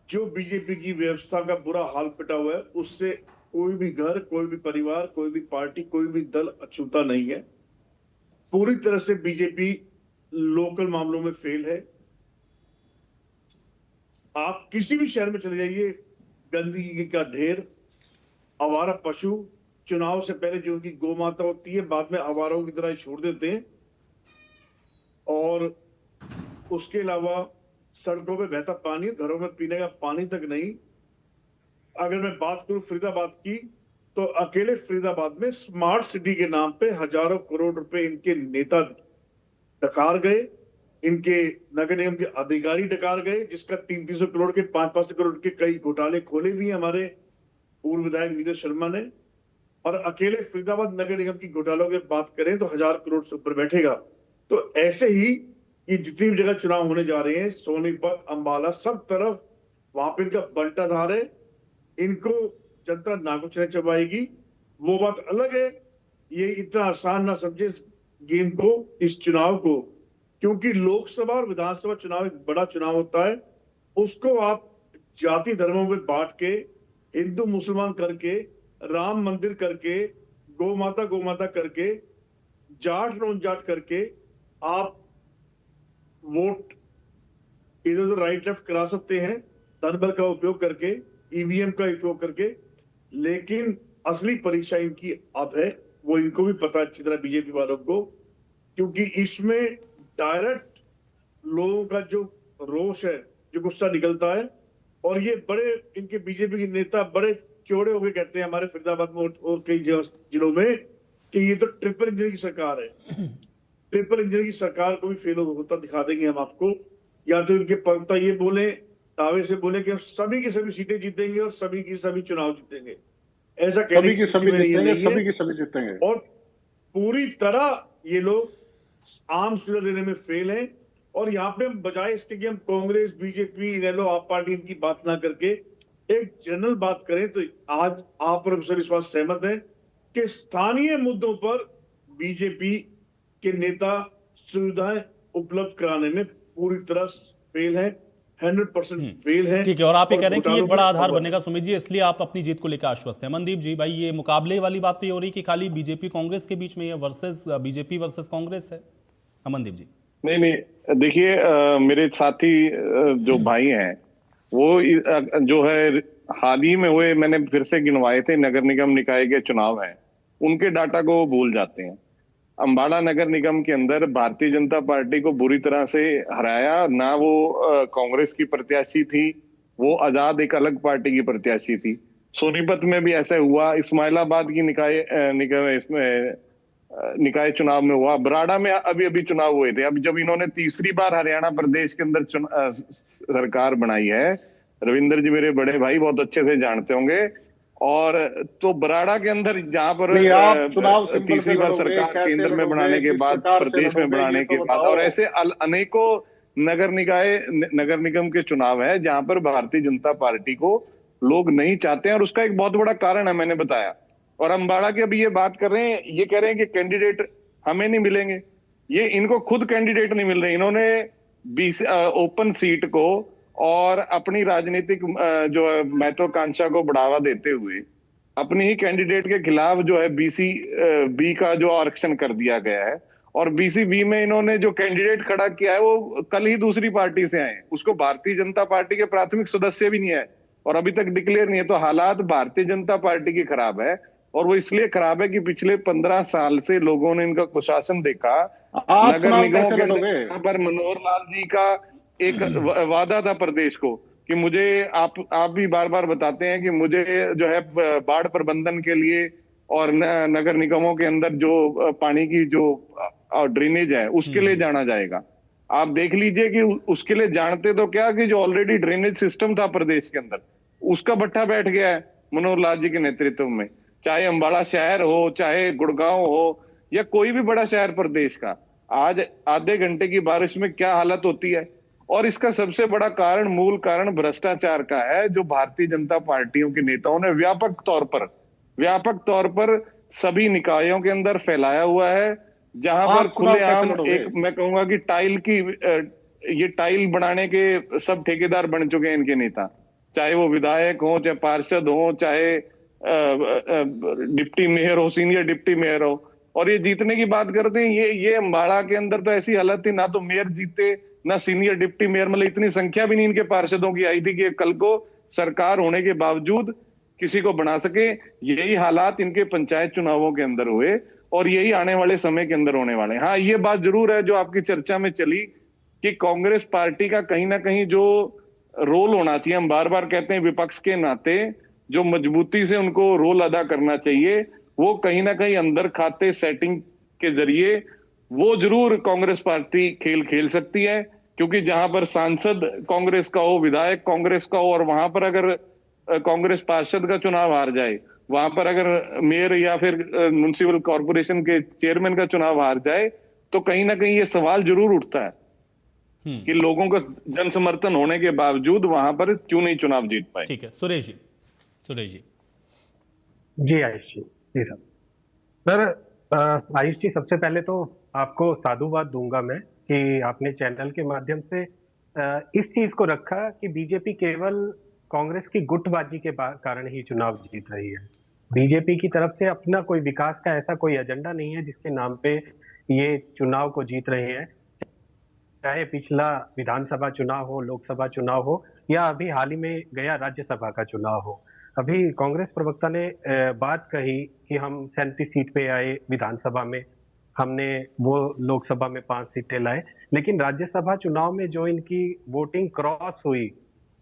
जो बीजेपी की व्यवस्था का बुरा हाल पिटा हुआ है, उससे कोई भी घर, कोई भी परिवार, कोई भी पार्टी, कोई भी दल अछूता नहीं है। पूरी तरह से बीजेपी लोकल मामलों में फेल है। आप किसी भी शहर में चले जाइए, गंदगी का ढेर, आवारा पशु, चुनाव से पहले जो उनकी गौ माता होती है बाद में आवारों की तरह छोड़ देते हैं। और उसके अलावा सड़कों पे बहता पानी, घरों में पीने का पानी तक नहीं। अगर मैं बात करूं फरीदाबाद की, तो अकेले फरीदाबाद में स्मार्ट सिटी के नाम पे हजारों करोड़ रुपए इनके नेता डकार गए, इनके नगर निगम के अधिकारी डकार गए, जिसका 300 करोड़ के 500 करोड़ के कई घोटाले खोले भी हमारे पूर्व विधायक नीरज शर्मा ने। और अकेले फरीदाबाद नगर निगम की घोटालों की बात करें तो 1000 करोड़ से ऊपर बैठेगा। तो ऐसे ही ये जितनी भी जगह चुनाव होने जा रहे हैं, सोनीपत, अंबाला, सब तरफ वहां पर इनका बंटाधार है। इनको जनता नाकुच नहीं चबाएगी, वो बात अलग है। ये इतना आसान ना समझे इस गेम को, इस चुनाव को, क्योंकि लोकसभा और विधानसभा चुनाव एक बड़ा चुनाव होता है। उसको आप जाति धर्मों में बांट के, हिंदू मुसलमान करके, राम मंदिर करके, गौ माता करके, जाट नॉन जाट करके आप वोट इधर उधर राइट लेफ्ट करा सकते हैं, धन बल का उपयोग करके, ईवीएम का उपयोग करके। लेकिन असली परीक्षा इनकी अब है, वो इनको भी पता है अच्छी तरह, बीजेपी वालों को, क्योंकि इसमें डायरेक्ट लोगों का जो रोष है, जो गुस्सा निकलता है। और ये बड़े इनके बीजेपी के नेता बड़े चौड़े होकर कहते हैं हमारे फरीदाबाद में और कई जिलों में कि ये तो ट्रिपल इंजन की सरकार है। ट्रिपल इंजन की सरकार को भी फेल होता दिखा देंगे हम आपको। या तो इनके प्रवक्ता ये बोले, दावे से बोले कि हम सभी की सभी सीटें जीतेंगे और सभी की सभी चुनाव जीतेंगे। ऐसा कहने की सभी की सभी जीतेंगे। और पूरी तरह ये लोग आम सूरत देने में फेल हैं। और यहाँ पे हम बजाय इसके कि हम कांग्रेस, बीजेपी, इनेलो, आप पार्टी इनकी बात ना करके एक जनरल बात करें, तो आज आप प्रोफेसर इस बात सहमत हैं कि स्थानीय मुद्दों पर बीजेपी के नेता सुविधाएं उपलब्ध कराने में पूरी तरह फेल है, 100% फेल है। ठीक है, और आप ये कह रहे हैं कि ये एक बड़ा आधार बनेगा सुमित जी, इसलिए आप अपनी जीत को लेकर आश्वस्त हैं। अमनदीप जी, भाई ये मुकाबले वाली बात तो ये हो रही कि खाली बीजेपी कांग्रेस के बीच में ये वर्सेस बीजेपी वर्सेस कांग्रेस है। अमनदीप जी नहीं, देखिए मेरे साथी जो भाई हैं वो जो है हाल ही में हुए, मैंने फिर से गिनवाए थे, नगर निगम निकाय के चुनाव हैं, उनके डाटा को वो भूल जाते हैं। अंबाला नगर निगम के अंदर भारतीय जनता पार्टी को बुरी तरह से हराया। ना वो कांग्रेस की प्रत्याशी थी, वो आजाद एक अलग पार्टी की प्रत्याशी थी। सोनीपत में भी ऐसा हुआ, इस्माइलाबाद की निकाय चुनाव में हुआ, बराड़ा में अभी चुनाव हुए थे। अब जब इन्होंने तीसरी बार हरियाणा प्रदेश के अंदर सरकार बनाई है, रविंद्र जी मेरे बड़े भाई बहुत अच्छे से जानते होंगे, और तो बराड़ा के अंदर जहां पर तीसरी बार सरकार केंद्र में बनाने के बाद, प्रदेश में बनाने के बाद, और ऐसे अनेकों नगर निगम के चुनाव है जहां पर भारतीय जनता पार्टी को लोग नहीं चाहते हैं, और उसका एक बहुत बड़ा कारण है, मैंने बताया। और अम्बाड़ा की अभी ये बात कर रहे हैं, ये कह रहे हैं कि कैंडिडेट हमें नहीं मिलेंगे। ये इनको खुद कैंडिडेट नहीं मिल रहे। इन्होंने ओपन सीट को और अपनी राजनीतिक जो है महत्वाकांक्षा को बढ़ावा देते हुए अपनी ही कैंडिडेट के खिलाफ जो है बीसी बी का जो आरक्षण कर दिया गया है। और बीसी बी में इन्होंने जो कैंडिडेट खड़ा किया है वो कल ही दूसरी पार्टी से आए, उसको भारतीय जनता पार्टी के प्राथमिक सदस्य भी नहीं है और अभी तक डिक्लेयर नहीं है। तो हालात भारतीय जनता पार्टी की खराब है, और वो इसलिए खराब है कि पिछले 15 साल से लोगों ने इनका कुशासन देखा। नगर निगमों के अंदर पर मनोहर लाल जी का एक वादा था प्रदेश को कि मुझे आप भी बार बार बताते हैं कि मुझे जो है बाढ़ प्रबंधन के लिए और नगर निगमों के अंदर जो पानी की जो ड्रेनेज है उसके लिए जाना जाएगा। आप देख लीजिए कि उसके लिए जानते तो क्या कि जो ऑलरेडी ड्रेनेज सिस्टम था प्रदेश के अंदर, उसका भट्ठा बैठ गया है मनोहर लाल जी के नेतृत्व में। चाहे अंबाला शहर हो, चाहे गुड़गांव हो, या कोई भी बड़ा शहर प्रदेश का, आज आधे घंटे की बारिश में क्या हालत होती है। और इसका सबसे बड़ा कारण, मूल कारण भ्रष्टाचार का है, जो भारतीय जनता पार्टियों के नेताओं ने व्यापक तौर पर सभी निकायों के अंदर फैलाया हुआ है, जहां पर खुलेआम एक, मैं कहूंगा कि ये टाइल बनाने के सब ठेकेदार बन चुके हैं इनके नेता, चाहे वो विधायक हो, चाहे पार्षद हो, चाहे डिप्टी मेयर हो, सीनियर डिप्टी मेयर हो। और ये जीतने की बात करते हैं, ये अम्बाड़ा के अंदर तो ऐसी हालत थी, ना तो मेयर जीते ना सीनियर डिप्टी मेयर, मतलब इतनी संख्या भी नहीं इनके पार्षदों की आई थी कि कल को सरकार होने के बावजूद किसी को बना सके। यही हालात इनके पंचायत चुनावों के अंदर हुए और यही आने वाले समय के अंदर होने वाले। हाँ, ये बात जरूर है जो आपकी चर्चा में चली कि कांग्रेस पार्टी का कहीं ना कहीं जो रोल होना चाहिए, हम बार बार कहते हैं विपक्ष के नाते, जो मजबूती से उनको रोल अदा करना चाहिए, वो कहीं ना कहीं अंदर खाते सेटिंग के जरिए वो जरूर कांग्रेस पार्टी खेल खेल सकती है। क्योंकि जहां पर सांसद कांग्रेस का हो, विधायक कांग्रेस का हो, और वहां पर अगर कांग्रेस पार्षद का चुनाव हार जाए, वहां पर अगर मेयर या फिर म्युनिसिपल कॉर्पोरेशन के चेयरमैन का चुनाव हार जाए, तो कहीं ना कहीं ये सवाल जरूर उठता है कि लोगों का जन समर्थन होने के बावजूद वहां पर क्यों नहीं चुनाव जीत पाए। ठीक है, सुरेश जी। सुरेश जी जी आयुष जी, जी सर। आयुष जी, सबसे पहले तो आपको साधुवाद दूंगा मैं कि आपने चैनल के माध्यम से इस चीज को रखा कि बीजेपी केवल कांग्रेस की गुटबाजी के कारण ही चुनाव जीत रही है। बीजेपी की तरफ से अपना कोई विकास का ऐसा कोई एजेंडा नहीं है जिसके नाम पे ये चुनाव को जीत रहे हैं। चाहे पिछला विधानसभा चुनाव हो, लोकसभा चुनाव हो, या अभी हाल ही में गया राज्यसभा का चुनाव हो। अभी कांग्रेस प्रवक्ता ने बात कही कि हम 37 सीट पे आए विधानसभा में, हमने वो लोकसभा में 5 सीटें लाए, लेकिन राज्यसभा चुनाव में जो इनकी वोटिंग क्रॉस हुई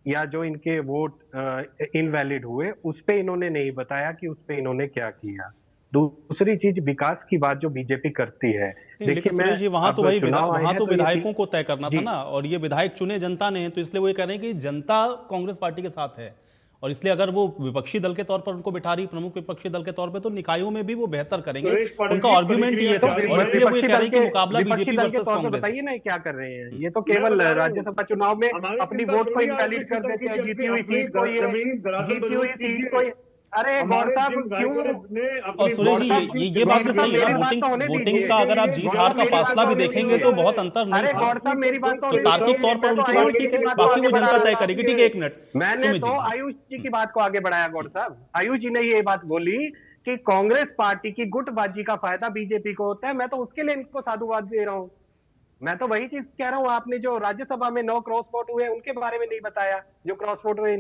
या जो इनके वोट इनवैलिड हुए, उस पे इन्होंने नहीं बताया कि उस पे इन्होंने क्या किया। दूसरी चीज, विकास की बात जो बीजेपी करती है, देखिए सुरेश जी, वहां तो भाई वहां तो विधायकों को तय करना था ना, और ये विधायक चुने जनता ने, तो इसलिए वो ये कह रहे हैं कि जनता कांग्रेस पार्टी के साथ है, और इसलिए अगर वो विपक्षी दल के तौर पर उनको बिठा रही, प्रमुख विपक्षी दल के तौर पे, तो निकायों में भी वो बेहतर करेंगे। उनका आर्ग्यूमेंट ये था, और इसलिए वो ये कह रहे हैं कि मुकाबला बीजेपी वर्सेस कांग्रेस। बताइए ना क्या कर रहे हैं ये, तो केवल राज्यसभा चुनाव में अपनी वोट को इनवैलिड कर देते हैं, जीती हुई सीट को। अरे गौर साहब, क्यों? और सुरेश जी, ये बात भी सही है ना, वोटिंग का अगर आप जीत हार का फासला भी देखेंगे तो बहुत अंतर नहीं था। गौर साहब, मेरी बात तो तार्किक तौर पर उनकी बात ठीक है, बाकी वो जनता तय करेगी। ठीक है, एक मिनट, मैंने तो आयुष जी की बात को आगे बढ़ाया। गौर साहब, आयुष जी ने ये बात बोली कि कांग्रेस पार्टी की गुटबाजी का फायदा बीजेपी को होता है। मैं तो उसके लिए इनको साधुवाद दे रहा हूँ। मैं तो वही चीज कह रहा हूँ, आपने जो राज्यसभा में 9 क्रॉस वोट हुए उनके बारे में नहीं बताया, जो क्रॉस वोट हुए,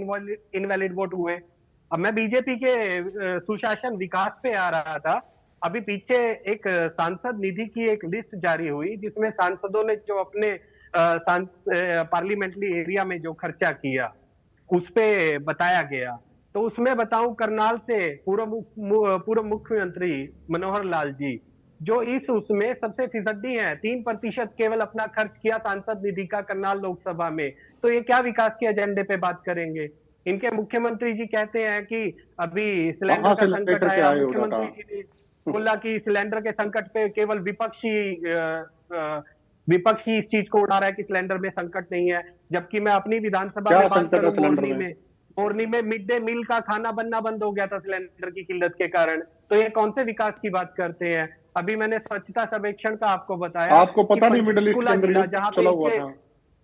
इनवैलिड वोट हुए। अब मैं बीजेपी के सुशासन विकास पे आ रहा था। अभी पीछे एक सांसद निधि की एक लिस्ट जारी हुई जिसमें सांसदों ने जो अपने पार्लियामेंट्री एरिया में जो खर्चा किया उस पे बताया गया। तो उसमें बताऊं, करनाल से पूर्व मुख्यमंत्री मनोहर लाल जी जो उसमें सबसे फिसड्डी है, 3% केवल अपना खर्च किया सांसद निधि का करनाल लोकसभा में। तो ये क्या विकास के एजेंडे पे बात करेंगे? इनके मुख्यमंत्री जी कहते हैं कि अभी सिलेंडर का संकट आया। मुख्यमंत्री जी ने बोला कि सिलेंडर के संकट पे केवल विपक्षी इस चीज को उड़ा रहा है कि सिलेंडर में संकट नहीं है, जबकि मैं अपनी विधानसभा में बात करूं, मोरनी में मिड डे मील का खाना बनना बंद हो गया था सिलेंडर की किल्लत के कारण। तो ये कौन से विकास की बात करते हैं? अभी मैंने स्वच्छता सर्वेक्षण का आपको बताया। आपको पता नहीं मिडिल ईस्ट के अंदर जहाँ चला हुआ था,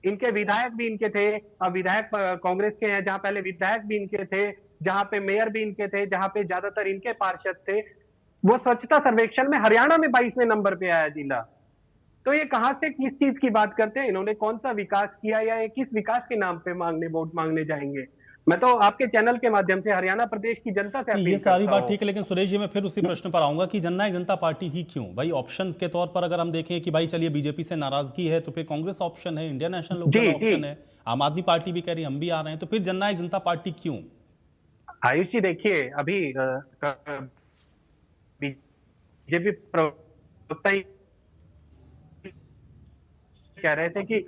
इनके विधायक भी इनके थे, अब विधायक कांग्रेस के हैं, जहां पहले विधायक भी इनके थे, जहां पे मेयर भी इनके थे, जहां पे ज्यादातर इनके पार्षद थे। वो स्वच्छता सर्वेक्षण में हरियाणा में 22वें नंबर पे आया जिला। तो ये कहां से किस चीज की बात करते हैं? इन्होंने कौन सा विकास किया या ये किस विकास के नाम पे वोट मांगने जाएंगे? मैं तो आपके चैनल के माध्यम से हरियाणा प्रदेश की जनता से ये सारी बात ठीक है, लेकिन सुरेश जी मैं फिर उसी प्रश्न पर आऊंगा कि जननायक जनता पार्टी ही क्यों? भाई ऑप्शन के तौर पर अगर हम देखें कि भाई चलिए बीजेपी से नाराजगी है तो फिर कांग्रेस ऑप्शन है, इंडियन नेशनल लोकदल ऑप्शन है, आम आदमी पार्टी भी कह रही है हम भी आ रहे हैं, तो फिर जननायक जनता पार्टी क्यों? आयुष जी देखिए, अभी बीजेपी प्रवक्ता कह रहे थे कि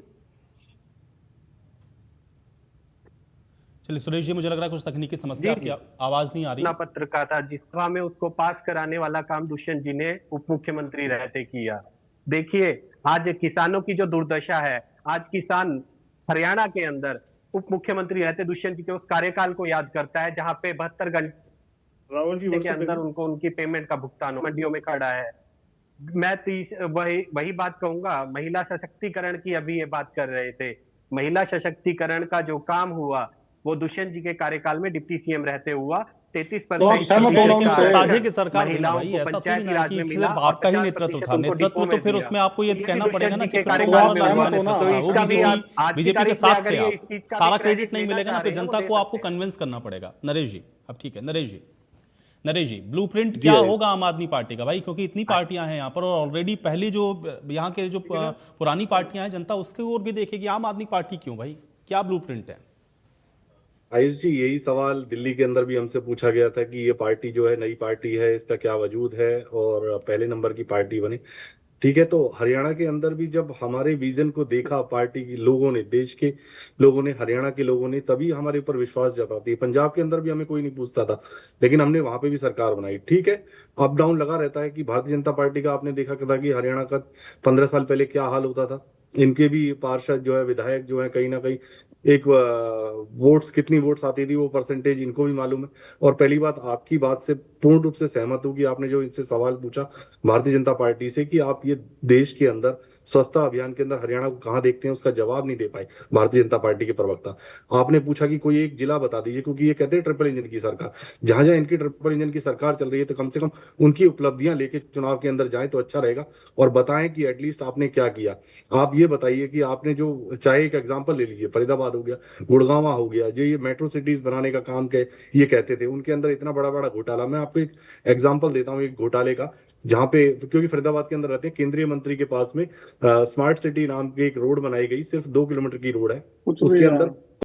चलिए सुरेश जी, मुझे लग रहा है कुछ तकनीकी समस्या, आपकी आवाज नहीं आ रही। पत्र का था जिस सभा में उसको पास कराने वाला काम दुष्यंत जी ने उप मुख्यमंत्री रहते किया। देखिए आज किसानों की जो दुर्दशा है, आज किसान हरियाणा के अंदर उप मुख्यमंत्री रहते दुष्यंत जी के उस कार्यकाल को याद करता है जहां पे 72 घंटे के अंदर उनको उनकी पेमेंट का भुगतान मंडियों में खड़ा है। मैं वही बात कहूंगा, महिला सशक्तिकरण की अभी ये बात कर रहे थे। महिला सशक्तिकरण का जो काम हुआ वो दुष्यंत जी के कार्यकाल में डिप्टी सीएम रहते हुआ 33% साझे की सरकार थी भाई, ऐसा तो नहीं है कि सिर्फ आपका ही नेतृत्व था। नेतृत्व तो फिर उसमें आपको ये कहना पड़ेगा ना कि बीजेपी के साथ थे आप, सारा क्रेडिट नहीं मिलेगा ना, फिर जनता को आपको कन्विंस करना पड़ेगा। नरेश जी, अब ठीक है नरेश जी ब्लूप्रिंट क्या होगा आम आदमी पार्टी का भाई? क्योंकि इतनी पार्टियां हैं यहाँ पर और ऑलरेडी पहली जो यहाँ के जो पुरानी पार्टियां हैं जनता उसके ओर भी देखेगी। आम आदमी पार्टी क्यों भाई, क्या ब्लूप्रिंट है? आयुष जी, यही सवाल दिल्ली के अंदर भी हमसे पूछा गया था कि ये पार्टी जो है नई पार्टी है, इसका क्या वजूद है और पहले नंबर की पार्टी बनी। ठीक है, तो हरियाणा के अंदर भी जब हमारे विजन को देखा पार्टी के लोगों ने, देश के लोगों ने, हरियाणा के लोगों ने, तभी हमारे ऊपर विश्वास जताती है। पंजाब के अंदर भी हमें कोई नहीं पूछता था, लेकिन हमने वहां पे भी सरकार बनाई। ठीक है, अप डाउन लगा रहता है कि भारतीय जनता पार्टी का आपने देखा था कि हरियाणा का 15 साल पहले क्या हाल होता था। इनके भी पार्षद जो है, विधायक जो है, कहीं ना कहीं एक वोट्स, कितनी वोट्स आती थी वो परसेंटेज इनको भी मालूम है। और पहली बात, आपकी बात से पूर्ण रूप से सहमत हूं कि आपने जो इनसे सवाल पूछा भारतीय जनता पार्टी से कि आप ये देश के अंदर स्वच्छता अभियान के अंदर हरियाणा को कहां देखते हैं, उसका जवाब नहीं दे पाए भारतीय जनता पार्टी के प्रवक्ता। आपने पूछा कि कोई एक जिला बता दीजिए, क्योंकि ये कहते हैं ट्रिपल इंजन की सरकार, जहां जहां इनकी ट्रिपल इंजन की सरकार चल रही है तो कम से कम उनकी उपलब्धियां लेके चुनाव के अंदर जाए तो अच्छा रहेगा और बताएं कि एटलीस्ट आपने क्या किया। आप ये बताइए कि आपने जो, चाहे एक एग्जाम्पल ले लीजिए, फरीदाबाद हो गया, गुड़गांव हो गया, जो ये मेट्रो सिटीज बनाने का काम के ये कहते थे, उनके अंदर इतना बड़ा बड़ा घोटाला। मैं आपको एक एग्जाम्पल देता हूँ एक घोटाले का, जहां पे, क्योंकि फरीदाबाद के अंदर रहते हैं, केंद्रीय मंत्री के पास में स्मार्ट सिटी नाम की एक रोड बनाई गई, सिर्फ 2 किलोमीटर की रोड है, उसके अंदर